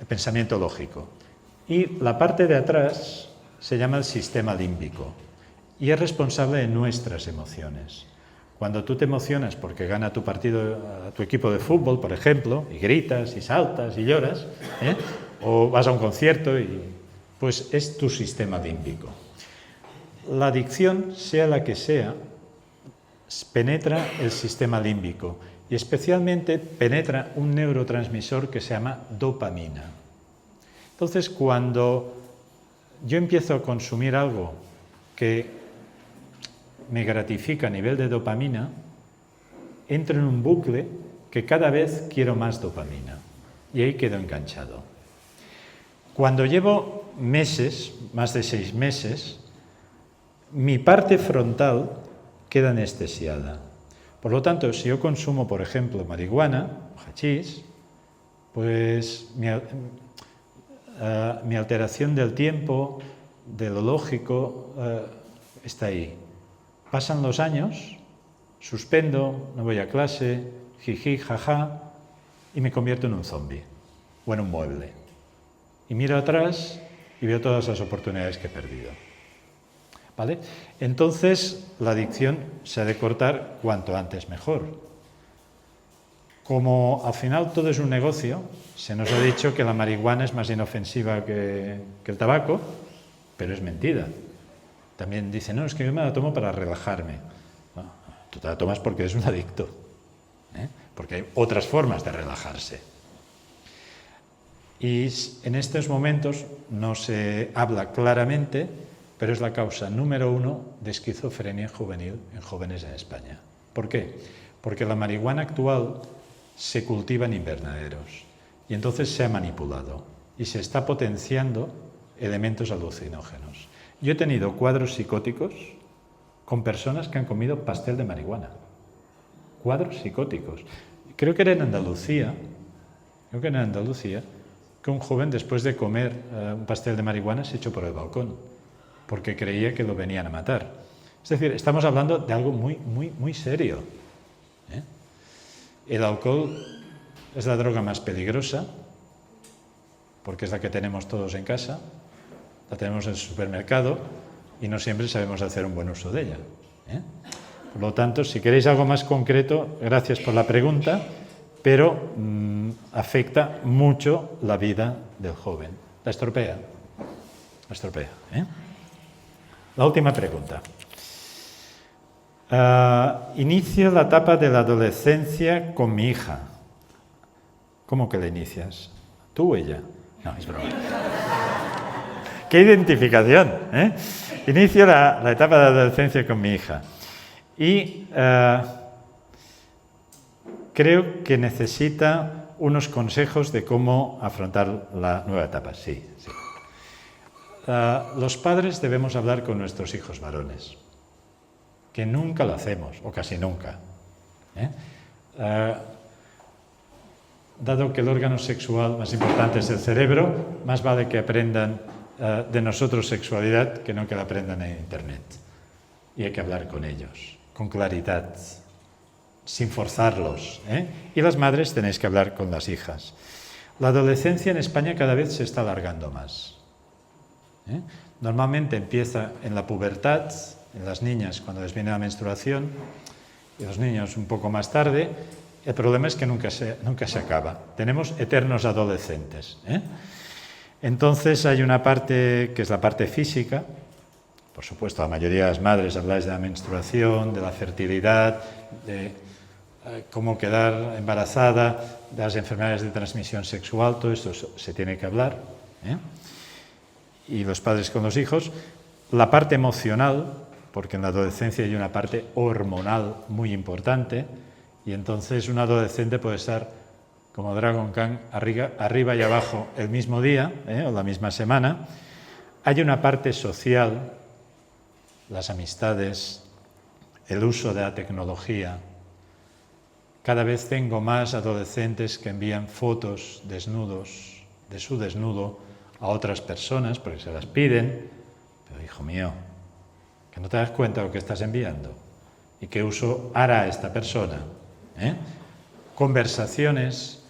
El pensamiento lógico. Y la parte de atrás se llama el sistema límbico y es responsable de nuestras emociones. Cuando tú te emocionas porque gana tu equipo de fútbol, por ejemplo, y gritas y saltas y lloras, ¿eh? O vas a un concierto, pues es tu sistema límbico. La adicción, sea la que sea, penetra el sistema límbico y especialmente penetra un neurotransmisor que se llama dopamina. Entonces, cuando yo empiezo a consumir algo que me gratifica a nivel de dopamina, entro en un bucle que cada vez quiero más dopamina y ahí quedo enganchado. Cuando llevo meses, más de 6 meses, mi parte frontal queda anestesiada. Por lo tanto, si yo consumo, por ejemplo, marihuana, hachís, pues mi alteración del tiempo, de lo lógico, está ahí. Pasan los años, suspendo, no voy a clase, jiji, jaja, y me convierto en un zombie o en un mueble. Y miro atrás y veo todas las oportunidades que he perdido. ¿Vale? Entonces, la adicción se ha de cortar cuanto antes mejor. Como al final todo es un negocio, se nos ha dicho que la marihuana es más inofensiva que el tabaco, pero es mentira. También dicen, no, es que yo me la tomo para relajarme. Bueno, tú te la tomas porque eres un adicto, ¿eh? Porque hay otras formas de relajarse. Y en estos momentos no se habla claramente, pero es la causa número 1 de esquizofrenia juvenil en jóvenes en España. ¿Por qué? Porque la marihuana actual se cultiva en invernaderos y entonces se ha manipulado y se está potenciando elementos alucinógenos. Yo he tenido cuadros psicóticos con personas que han comido pastel de marihuana. Cuadros psicóticos. Creo que era en Andalucía, que un joven después de comer un pastel de marihuana se echó por el balcón porque creía que lo venían a matar. Es decir, estamos hablando de algo muy, muy, muy serio, ¿eh? El alcohol es la droga más peligrosa porque es la que tenemos todos en casa, la tenemos en el supermercado y no siempre sabemos hacer un buen uso de ella, ¿eh? Por lo tanto, si queréis algo más concreto, gracias por la pregunta, pero afecta mucho la vida del joven. La estropea, ¿eh? La última pregunta. Inicio la etapa de la adolescencia con mi hija. ¿Cómo que la inicias? ¿Tú o ella? No, es broma. ¡Qué identificación! ¿Eh? Inicio la etapa de adolescencia con mi hija. Y creo que necesita unos consejos de cómo afrontar la nueva etapa. Sí. Los padres debemos hablar con nuestros hijos varones, que nunca lo hacemos, o casi nunca. Dado que el órgano sexual más importante es el cerebro, más vale que aprendan de nosotros sexualidad que no que la aprendan en Internet. Y hay que hablar con ellos, con claridad, sin forzarlos. Y las madres tenéis que hablar con las hijas. La adolescencia en España cada vez se está alargando más. Normalmente empieza en la pubertad, en las niñas cuando les viene la menstruación, y los niños un poco más tarde. El problema es que nunca se acaba. Tenemos eternos adolescentes. Entonces hay una parte que es la parte física. Por supuesto, la mayoría de las madres habláis de la menstruación, de la fertilidad, de cómo quedar embarazada, de las enfermedades de transmisión sexual. Todo esto se tiene que hablar. Y los padres con los hijos. La parte emocional, porque en la adolescencia hay una parte hormonal muy importante. Y entonces un adolescente puede estar como Dragon Khan arriba y abajo el mismo día o la misma semana. Hay una parte social, las amistades, el uso de la tecnología. Cada vez tengo más adolescentes que envían fotos desnudos, de su desnudo, a otras personas porque se las piden. Pero hijo mío, que no te das cuenta de lo que estás enviando y qué uso hará esta persona. Conversaciones.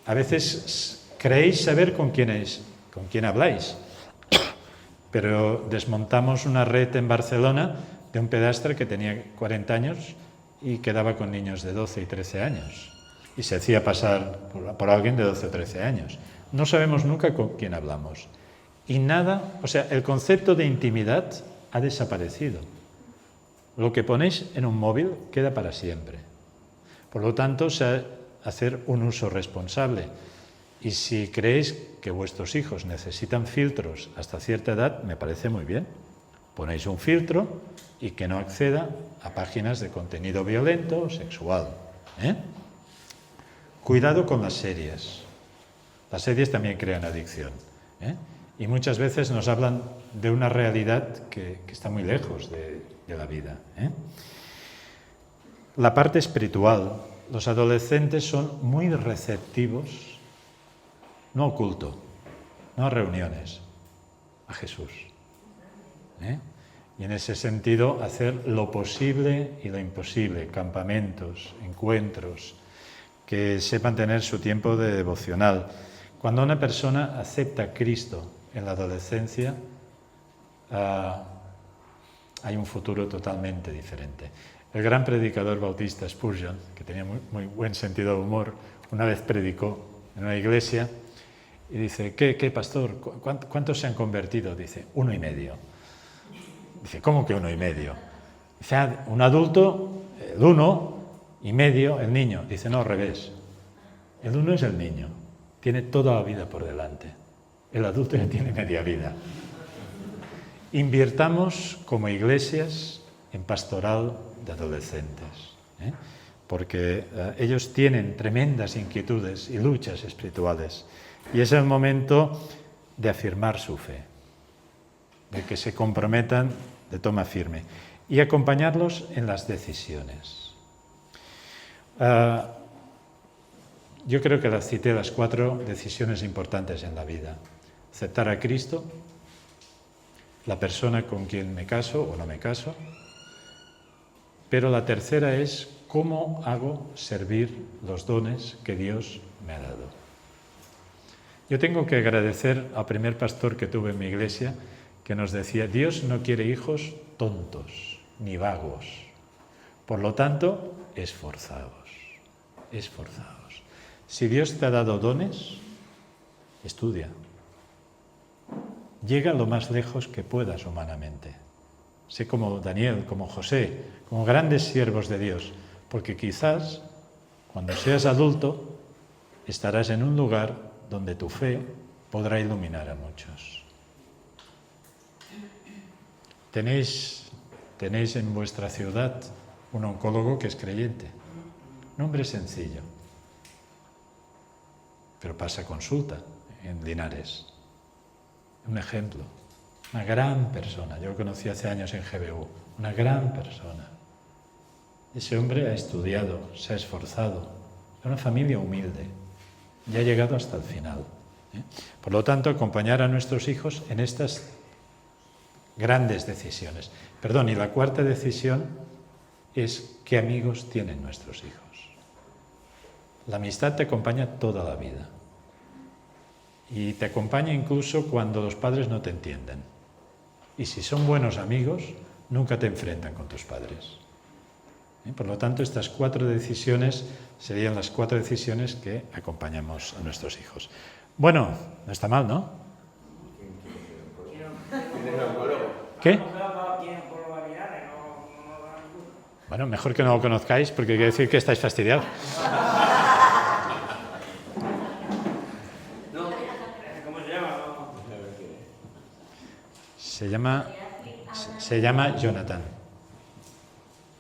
A veces creéis saber con quién habláis, pero desmontamos una red en Barcelona de un pedastre que tenía 40 años y quedaba con niños de 12 y 13 años y se hacía pasar por alguien de 12 o 13 años. No sabemos nunca con quién hablamos y nada, o sea, el concepto de intimidad ha desaparecido. Lo que ponéis en un móvil queda para siempre. Por lo tanto, hacer un uso responsable. Y si creéis que vuestros hijos necesitan filtros hasta cierta edad, me parece muy bien. Ponéis un filtro y que no acceda a páginas de contenido violento o sexual. Cuidado con las series. Las series también crean adicción. Y muchas veces nos hablan de una realidad que está muy lejos de la vida. La parte espiritual. Los adolescentes son muy receptivos, no a culto, no a reuniones, a Jesús. Y en ese sentido hacer lo posible y lo imposible, campamentos, encuentros, que sepan tener su tiempo de devocional. Cuando una persona acepta a Cristo en la adolescencia, hay un futuro totalmente diferente. El gran predicador bautista Spurgeon, que tenía muy buen sentido de humor, una vez predicó en una iglesia y dice, ¿qué pastor? ¿Cuántos se han convertido? Dice, 1,5. Dice, ¿cómo que 1,5? Dice, un adulto, el 1,5, el niño. Dice, no, al revés. El 1 es el niño, tiene toda la vida por delante. El adulto ya tiene media vida. Invirtamos como iglesias en pastoral de adolescentes, porque ellos tienen tremendas inquietudes y luchas espirituales y es el momento de afirmar su fe, de que se comprometan de toma firme y acompañarlos en las decisiones. Yo creo que cité las 4 decisiones importantes en la vida: aceptar a Cristo, la persona con quien me caso o no me caso. Pero la tercera es cómo hago servir los dones que Dios me ha dado. Yo tengo que agradecer al primer pastor que tuve en mi iglesia, que nos decía, Dios no quiere hijos tontos ni vagos. Por lo tanto, esforzaos. Si Dios te ha dado dones, estudia. Llega lo más lejos que puedas humanamente. Sé como Daniel, como José, como grandes siervos de Dios, porque quizás cuando seas adulto estarás en un lugar donde tu fe podrá iluminar a muchos. Tenéis en vuestra ciudad un oncólogo que es creyente. Un hombre sencillo, pero pasa consulta en Linares. Un ejemplo, una gran persona. Yo lo conocí hace años en GBU, una gran persona. Ese hombre ha estudiado, se ha esforzado, es una familia humilde y ha llegado hasta el final. Por lo tanto, acompañar a nuestros hijos en estas grandes decisiones. Perdón, y la cuarta decisión es qué amigos tienen nuestros hijos. La amistad te acompaña toda la vida y te acompaña incluso cuando los padres no te entienden. Y si son buenos amigos, nunca te enfrentan con tus padres. Por lo tanto, estas 4 decisiones serían las 4 decisiones que acompañamos a nuestros hijos. Bueno, no está mal, ¿no? ¿Qué? Bueno, mejor que no lo conozcáis porque quiere decir que estáis fastidiados. ¿Cómo se llama? Se llama Jonathan.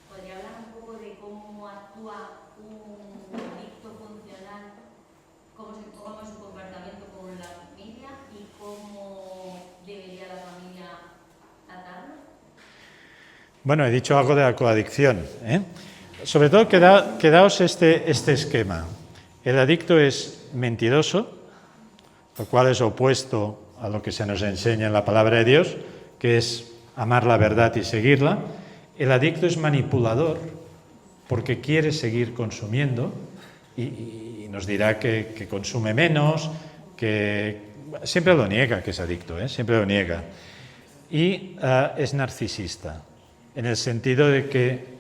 ¿Podría hablar un poco de cómo actúa un adicto funcional, cómo es su comportamiento con la familia y cómo debería la familia tratarlo? Bueno, he dicho algo de la coadicción, ¿eh? Sobre todo, quedaos este esquema. El adicto es mentiroso, lo cual es opuesto a lo que se nos enseña en la palabra de Dios, que es amar la verdad y seguirla. El adicto es manipulador porque quiere seguir consumiendo y nos dirá que consume menos, que siempre lo niega que es adicto, siempre lo niega. Y es narcisista, en el sentido de que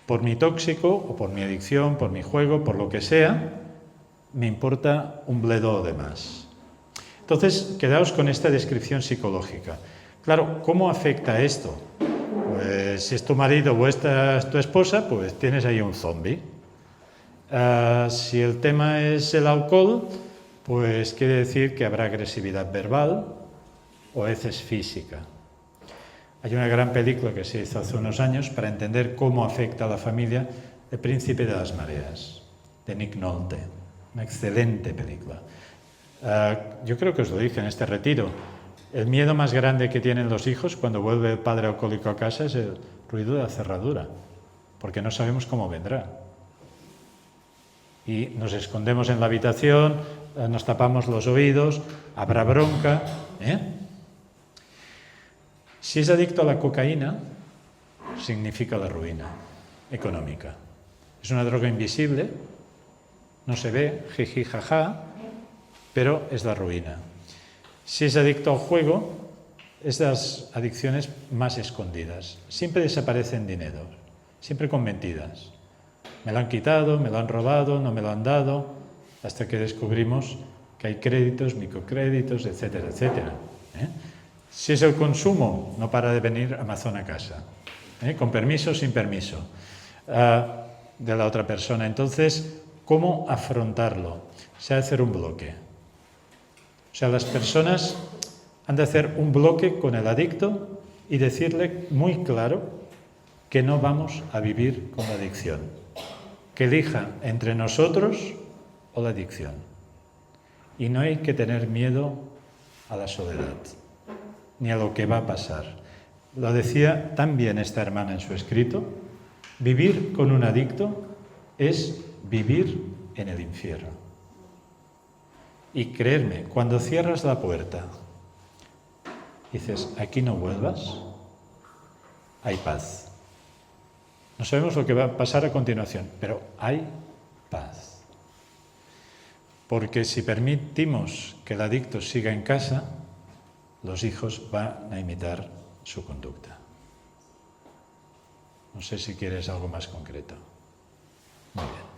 por mi tóxico o por mi adicción, por mi juego, por lo que sea, me importa un bledo de más. Entonces, quedaos con esta descripción psicológica. Claro, ¿cómo afecta esto? Pues si es tu marido o es tu esposa, pues tienes ahí un zombie. Si el tema es el alcohol, pues quiere decir que habrá agresividad verbal o a veces física. Hay una gran película que se hizo hace unos años para entender cómo afecta a la familia, El Príncipe de las Mareas, de Nick Nolte. Una excelente película. Yo creo que os lo dije en este retiro. El miedo más grande que tienen los hijos cuando vuelve el padre alcohólico a casa es el ruido de la cerradura, porque no sabemos cómo vendrá. Y nos escondemos en la habitación, nos tapamos los oídos, habrá bronca. Si es adicto a la cocaína, significa la ruina económica. Es una droga invisible, no se ve, jiji, jaja, pero es la ruina. Si es adicto al juego, es de las adicciones más escondidas. Siempre desaparecen dinero, siempre con mentiras. Me lo han quitado, me lo han robado, no me lo han dado, hasta que descubrimos que hay créditos, microcréditos, etcétera, etcétera. Si es el consumo, no para de venir Amazon a casa, con permiso o sin permiso, de la otra persona. Entonces, ¿cómo afrontarlo? Se ha de hacer un bloque. O sea, las personas han de hacer un bloque con el adicto y decirle muy claro que no vamos a vivir con la adicción, que elija entre nosotros o la adicción. Y no hay que tener miedo a la soledad, ni a lo que va a pasar. Lo decía tan bien esta hermana en su escrito: vivir con un adicto es vivir en el infierno. Y creerme, cuando cierras la puerta, dices, aquí no vuelvas, hay paz. No sabemos lo que va a pasar a continuación, pero hay paz. Porque si permitimos que el adicto siga en casa, los hijos van a imitar su conducta. No sé si quieres algo más concreto. Muy bien.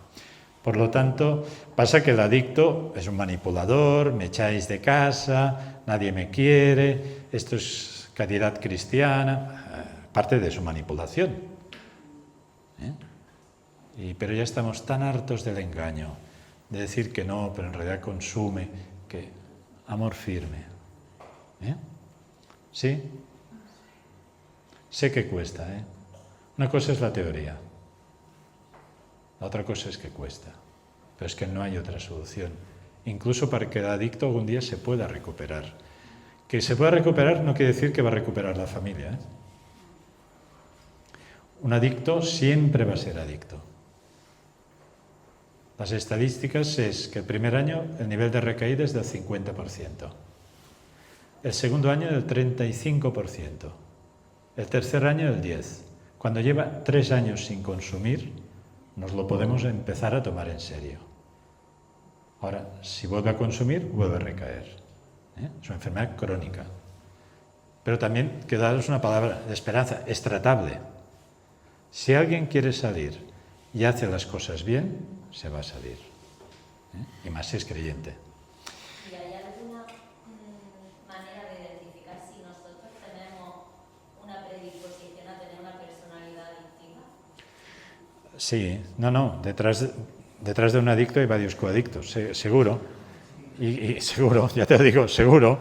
Por lo tanto, pasa que el adicto es un manipulador, me echáis de casa, nadie me quiere, esto es caridad cristiana, parte de su manipulación. Pero ya estamos tan hartos del engaño, de decir que no, pero en realidad consume, que amor firme. ¿Sí? Sé que cuesta, ¿eh? Una cosa es la teoría, la otra cosa es que cuesta, pero es que no hay otra solución. Incluso para que el adicto algún día se pueda recuperar. Que se pueda recuperar no quiere decir que va a recuperar la familia, ¿eh? Un adicto siempre va a ser adicto. Las estadísticas es que el primer año el nivel de recaída es del 50%, el segundo año del 35%, el tercer año del 10%. Cuando lleva 3 años sin consumir, nos lo podemos empezar a tomar en serio. Ahora, si vuelve a consumir, vuelve a recaer. Es una enfermedad crónica. Pero también quiero daros una palabra de esperanza, es tratable. Si alguien quiere salir y hace las cosas bien, se va a salir. Y más si es creyente. ¿Y hay alguna manera de identificar si nosotros tenemos una predisposición a tener una personalidad adictiva? Sí, no, detrás de un adicto hay varios coadictos, seguro. Y seguro, ya te lo digo, seguro.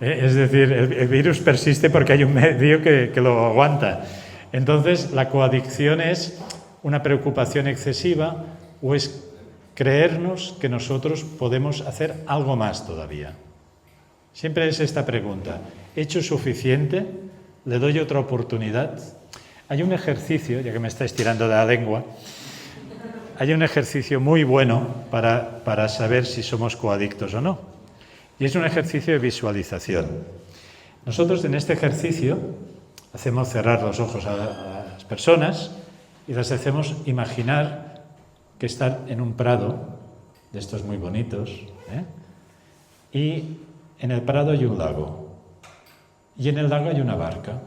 Es decir, el virus persiste porque hay un medio que lo aguanta. Entonces, la coadicción es una preocupación excesiva o es creernos que nosotros podemos hacer algo más todavía. Siempre es esta pregunta. ¿He hecho suficiente? ¿Le doy otra oportunidad? Hay un ejercicio, ya que me estáis tirando de la lengua, hay un ejercicio muy bueno para saber si somos coadictos o no. Y es un ejercicio de visualización. Nosotros en este ejercicio hacemos cerrar los ojos a las personas y las hacemos imaginar que están en un prado, de estos muy bonitos, y en el prado hay un lago, y en el lago hay una barca.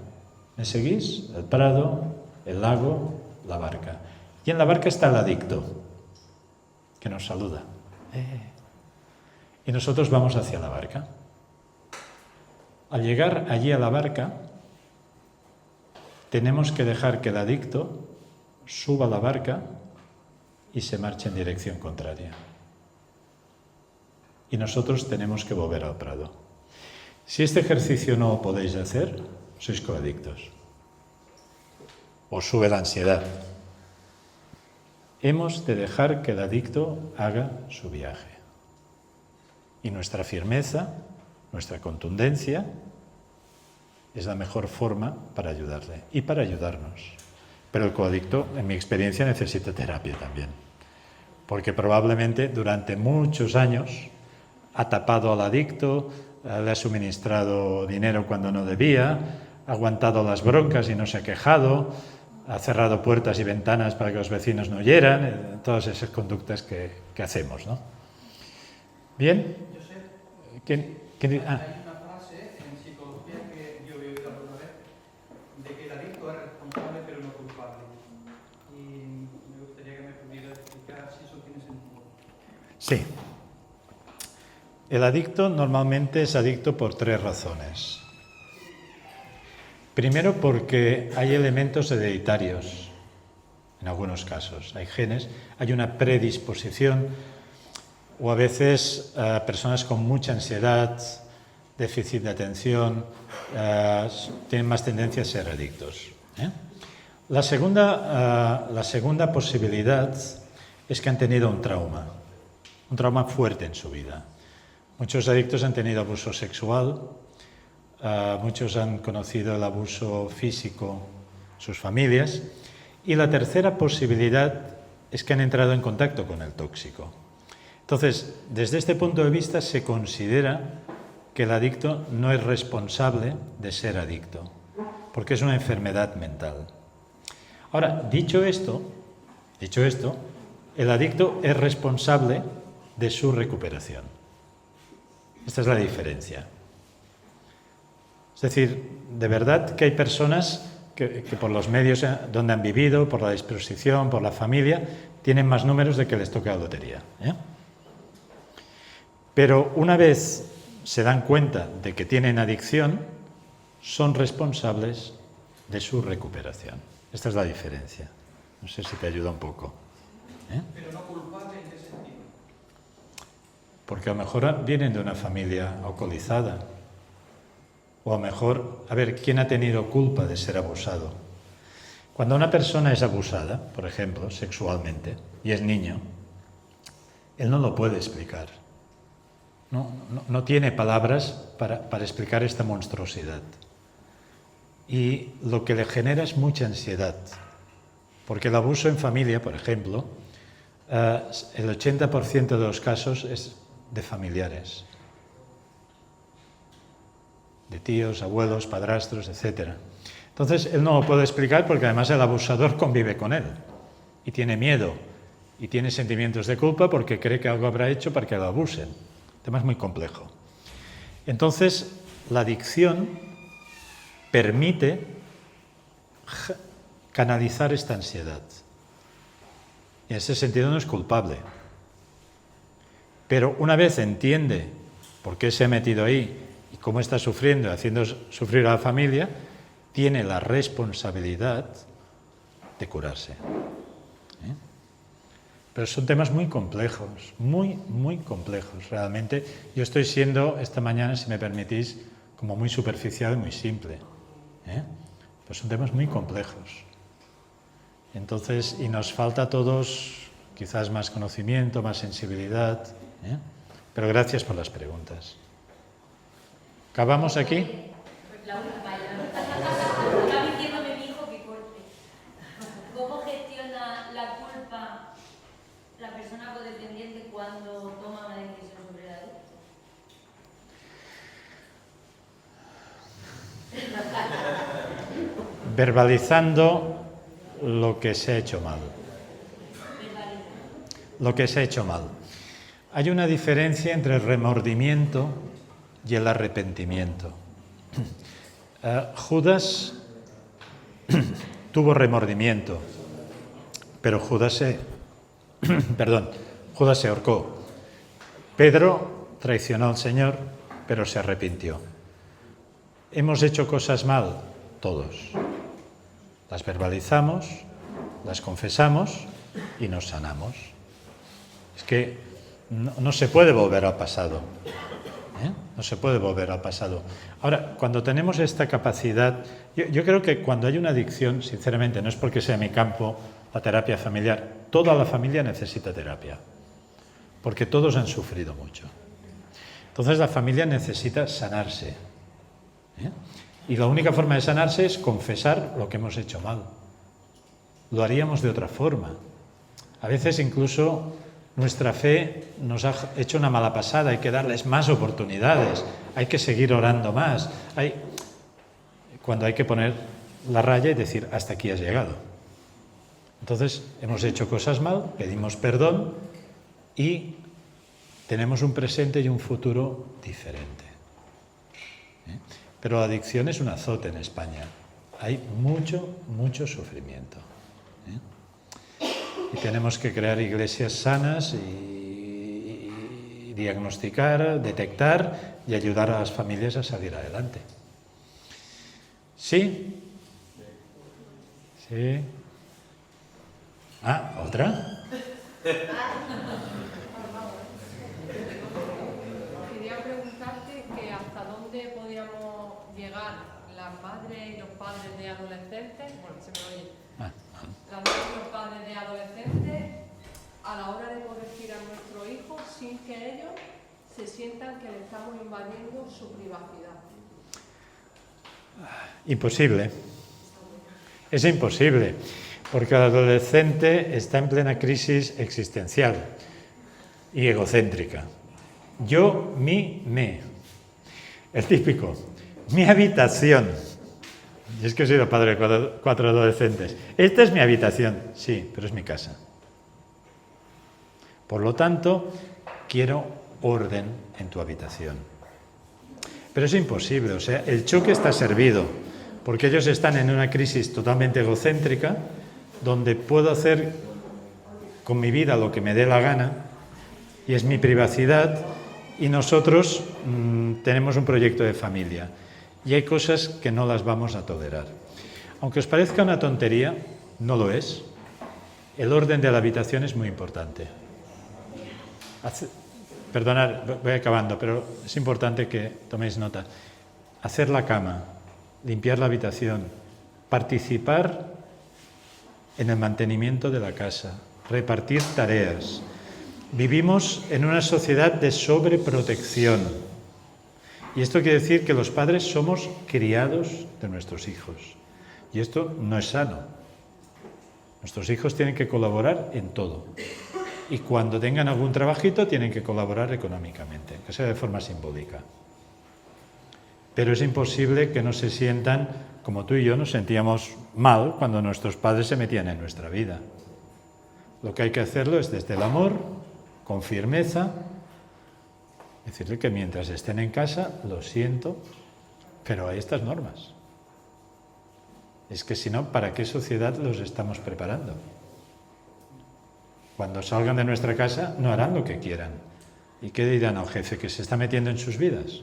¿Me seguís? El prado, el lago, la barca. Y en la barca está el adicto, que nos saluda. Y nosotros vamos hacia la barca. Al llegar allí a la barca, tenemos que dejar que el adicto suba a la barca y se marche en dirección contraria. Y nosotros tenemos que volver al prado. Si este ejercicio no lo podéis hacer, sois coadictos. Os sube la ansiedad. Hemos de dejar que el adicto haga su viaje. Y nuestra firmeza, nuestra contundencia, es la mejor forma para ayudarle y para ayudarnos. Pero el coadicto, en mi experiencia, necesita terapia también. Porque probablemente durante muchos años ha tapado al adicto, le ha suministrado dinero cuando no debía, ha aguantado las broncas y no se ha quejado, ha cerrado puertas y ventanas para que los vecinos no oyeran, todas esas conductas que hacemos, ¿no? ¿Bien? Yo sé, ¿Quién? hay una frase en psicología que yo he oído alguna vez, de que el adicto es responsable pero no culpable. Y me gustaría que me pudiera explicar si eso tiene sentido. Sí. El adicto normalmente es adicto por 3 razones. Primero, porque hay elementos hereditarios, en algunos casos. Hay genes, hay una predisposición, o a veces personas con mucha ansiedad, déficit de atención, tienen más tendencia a ser adictos. La segunda posibilidad es que han tenido un trauma fuerte en su vida. Muchos adictos han tenido abuso sexual, muchos han conocido el abuso físico en sus familias, y la tercera posibilidad es que han entrado en contacto con el tóxico. Entonces, desde este punto de vista se considera que el adicto no es responsable de ser adicto, porque es una enfermedad mental. Ahora, dicho esto, el adicto es responsable de su recuperación. Esta es la diferencia. Es decir, de verdad que hay personas que por los medios donde han vivido, por la disposición, por la familia, tienen más números de que les toque la lotería. Pero una vez se dan cuenta de que tienen adicción, son responsables de su recuperación. Esta es la diferencia. No sé si te ayuda un poco. Pero no culpable en qué sentido. Porque a lo mejor vienen de una familia alcoholizada, O a lo mejor, a ver, ¿quién ha tenido culpa de ser abusado? Cuando una persona es abusada, por ejemplo, sexualmente, y es niño, él no lo puede explicar. No tiene palabras para explicar esta monstruosidad. Y lo que le genera es mucha ansiedad. Porque el abuso en familia, por ejemplo, el 80% de los casos es de familiares. De tíos, abuelos, padrastros, etc. Entonces, él no lo puede explicar porque además el abusador convive con él. Y tiene miedo. Y tiene sentimientos de culpa porque cree que algo habrá hecho para que lo abusen. El tema es muy complejo. Entonces, la adicción permite canalizar esta ansiedad. Y en ese sentido no es culpable. Pero una vez entiende por qué se ha metido ahí y cómo está sufriendo, haciendo sufrir a la familia, tiene la responsabilidad de curarse. Pero son temas muy complejos, muy complejos, realmente. Yo estoy siendo, esta mañana, si me permitís, como muy superficial y muy simple. Pues son temas muy complejos. Entonces, y nos falta a todos quizás más conocimiento, más sensibilidad. Pero gracias por las preguntas. ¿Acabamos aquí? La última ya. Estaba diciéndome mi hijo que corte. ¿Cómo gestiona la culpa la persona codependiente cuando toma una decisión sobre el adicto? Verbalizando lo que se ha hecho mal. Lo que se ha hecho mal. Hay una diferencia entre el remordimiento y el arrepentimiento. Judas tuvo remordimiento, pero Judas se ahorcó. Pedro traicionó al Señor, pero se arrepintió. Hemos hecho cosas mal, todos. Las verbalizamos, las confesamos y nos sanamos. Es que no se puede volver al pasado. No se puede volver al pasado. Ahora, cuando tenemos esta capacidad, yo creo que cuando hay una adicción, sinceramente, no es porque sea mi campo, la terapia familiar, toda la familia necesita terapia, porque todos han sufrido mucho. Entonces la familia necesita sanarse. Y la única forma de sanarse es confesar lo que hemos hecho mal. Lo haríamos de otra forma. A veces incluso nuestra fe nos ha hecho una mala pasada, hay que darles más oportunidades, hay que seguir orando más. Cuando hay que poner la raya y decir, hasta aquí has llegado. Entonces, hemos hecho cosas mal, pedimos perdón y tenemos un presente y un futuro diferente. Pero la adicción es un azote en España. Hay mucho sufrimiento. Y tenemos que crear iglesias sanas y diagnosticar, detectar y ayudar a las familias a salir adelante. ¿Sí? ¿Sí? Ah, ¿otra? Quería preguntarte que hasta dónde podríamos llegar las madres y los padres de adolescentes, bueno, se me oye, las madres y los padres de adolescentes a la hora de corregir a nuestro hijo sin que ellos se sientan que le estamos invadiendo su privacidad. Imposible. Es imposible, porque el adolescente está en plena crisis existencial y egocéntrica. Yo, me. El típico. Mi habitación. Y es que he sido padre de cuatro adolescentes. Esta es mi habitación. Sí, pero es mi casa. Por lo tanto, quiero orden en tu habitación. Pero es imposible, o sea, el choque está servido, porque ellos están en una crisis totalmente egocéntrica, donde puedo hacer con mi vida lo que me dé la gana, y es mi privacidad, y nosotros tenemos un proyecto de familia, y hay cosas que no las vamos a tolerar. Aunque os parezca una tontería, no lo es. El orden de la habitación es muy importante. Perdonad, voy acabando, pero es importante que toméis nota. hacer la cama, limpiar la habitación, participar en el mantenimiento de la casa, repartir tareas. Vivimos en una sociedad de sobreprotección. Y esto quiere decir que los padres somos criados de nuestros hijos. Y esto no es sano. Nuestros hijos tienen que colaborar en todo. Y cuando tengan algún trabajito tienen que colaborar económicamente, que sea de forma simbólica. Pero es imposible que no se sientan, como tú y yo nos sentíamos mal cuando nuestros padres se metían en nuestra vida. Lo que hay que hacerlo es desde el amor, con firmeza, decirle que mientras estén en casa, lo siento, pero hay estas normas. Es que si no, ¿para qué sociedad los estamos preparando? Cuando salgan de nuestra casa no harán lo que quieran. ¿Y qué dirán al jefe? ¿Que se está metiendo en sus vidas?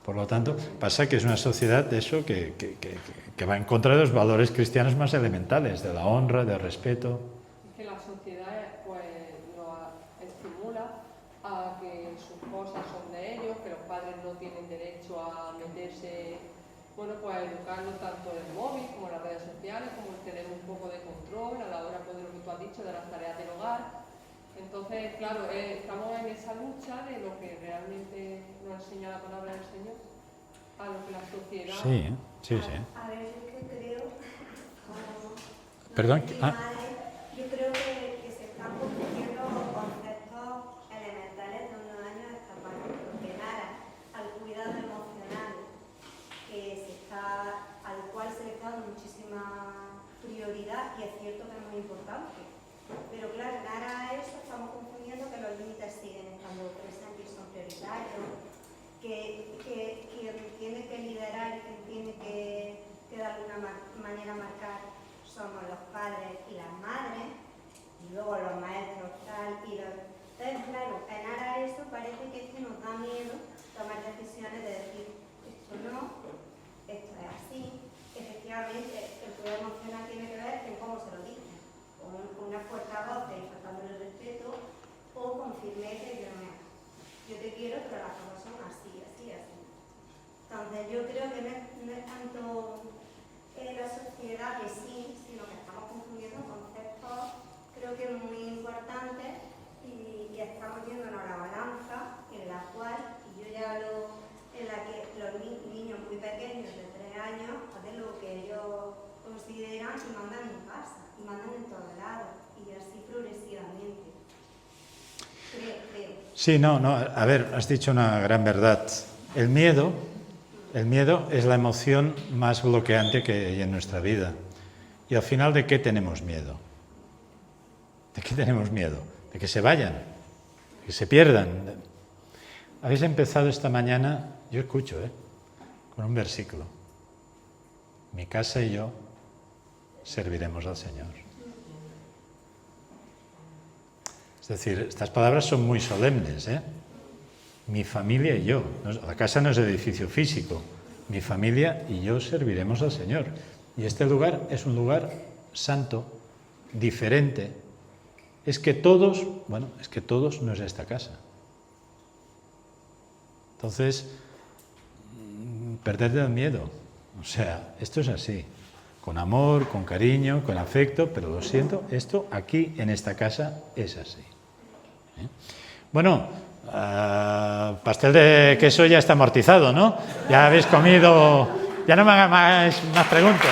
Por lo tanto, pasa que es una sociedad de eso que va en contra de los valores cristianos más elementales, de la honra, del respeto. Que la sociedad pues lo estimula a que sus cosas son de ellos, que los padres no tienen derecho a meterse, bueno, pues a educarlos tanto en el móvil como en las redes sociales, como el tener un poco de control a la hora pues, de lo que tú has dicho, de las tareas del hogar. Entonces, claro, estamos en esa lucha de lo que realmente nos enseña la palabra del Señor, a lo que la sociedad... Sí. A ver, yo que creo... Perdón. Yo creo que se están confundiendo conceptos elementales de unos años a esta parte, porque nada, al cuidado emocional, al cual se le está dando muchísima prioridad, y es cierto que es muy importante. Pero claro, nada a eso estamos confundiendo que los límites siguen estando presentes y son prioritarios, que quien tiene que liderar y quien tiene que de alguna manera marcar somos los padres y las madres, y luego los maestros tal, entonces claro, en aras a eso parece que nos da miedo tomar decisiones de decir esto no, esto es así. Efectivamente, el cuidado emocional tiene que ver en cómo se lo dice, con una fuerza voz y faltándole el respeto, o con firmeza y yo te quiero, pero las cosas son así. Entonces yo creo que no es tanto la sociedad que sí, sino que estamos confundiendo conceptos, creo que muy importantes, y estamos yéndonos a la balanza en la cual, y yo ya en la que los niños muy pequeños de 3 años hacen lo que ellos consideran y mandan en casa, y mandan en todos lados, y así progresivamente. Creo. Sí, no, a ver, has dicho una gran verdad. El miedo es la emoción más bloqueante que hay en nuestra vida. Y al final, ¿de qué tenemos miedo? ¿De qué tenemos miedo? De que se vayan, de que se pierdan. Habéis empezado esta mañana, yo escucho, con un versículo. Mi casa y yo serviremos al Señor. Es decir, estas palabras son muy solemnes, Mi familia y yo. La casa no es edificio físico. Mi familia y yo serviremos al Señor. Y este lugar es un lugar santo, diferente. Es que todos no es esta casa. Entonces, perderte el miedo. O sea, esto es así. Con amor, con cariño, con afecto, pero lo siento, esto aquí en esta casa es así. Bueno, pastel de queso ya está amortizado, ¿no? Ya habéis comido, ya no me hagan más preguntas.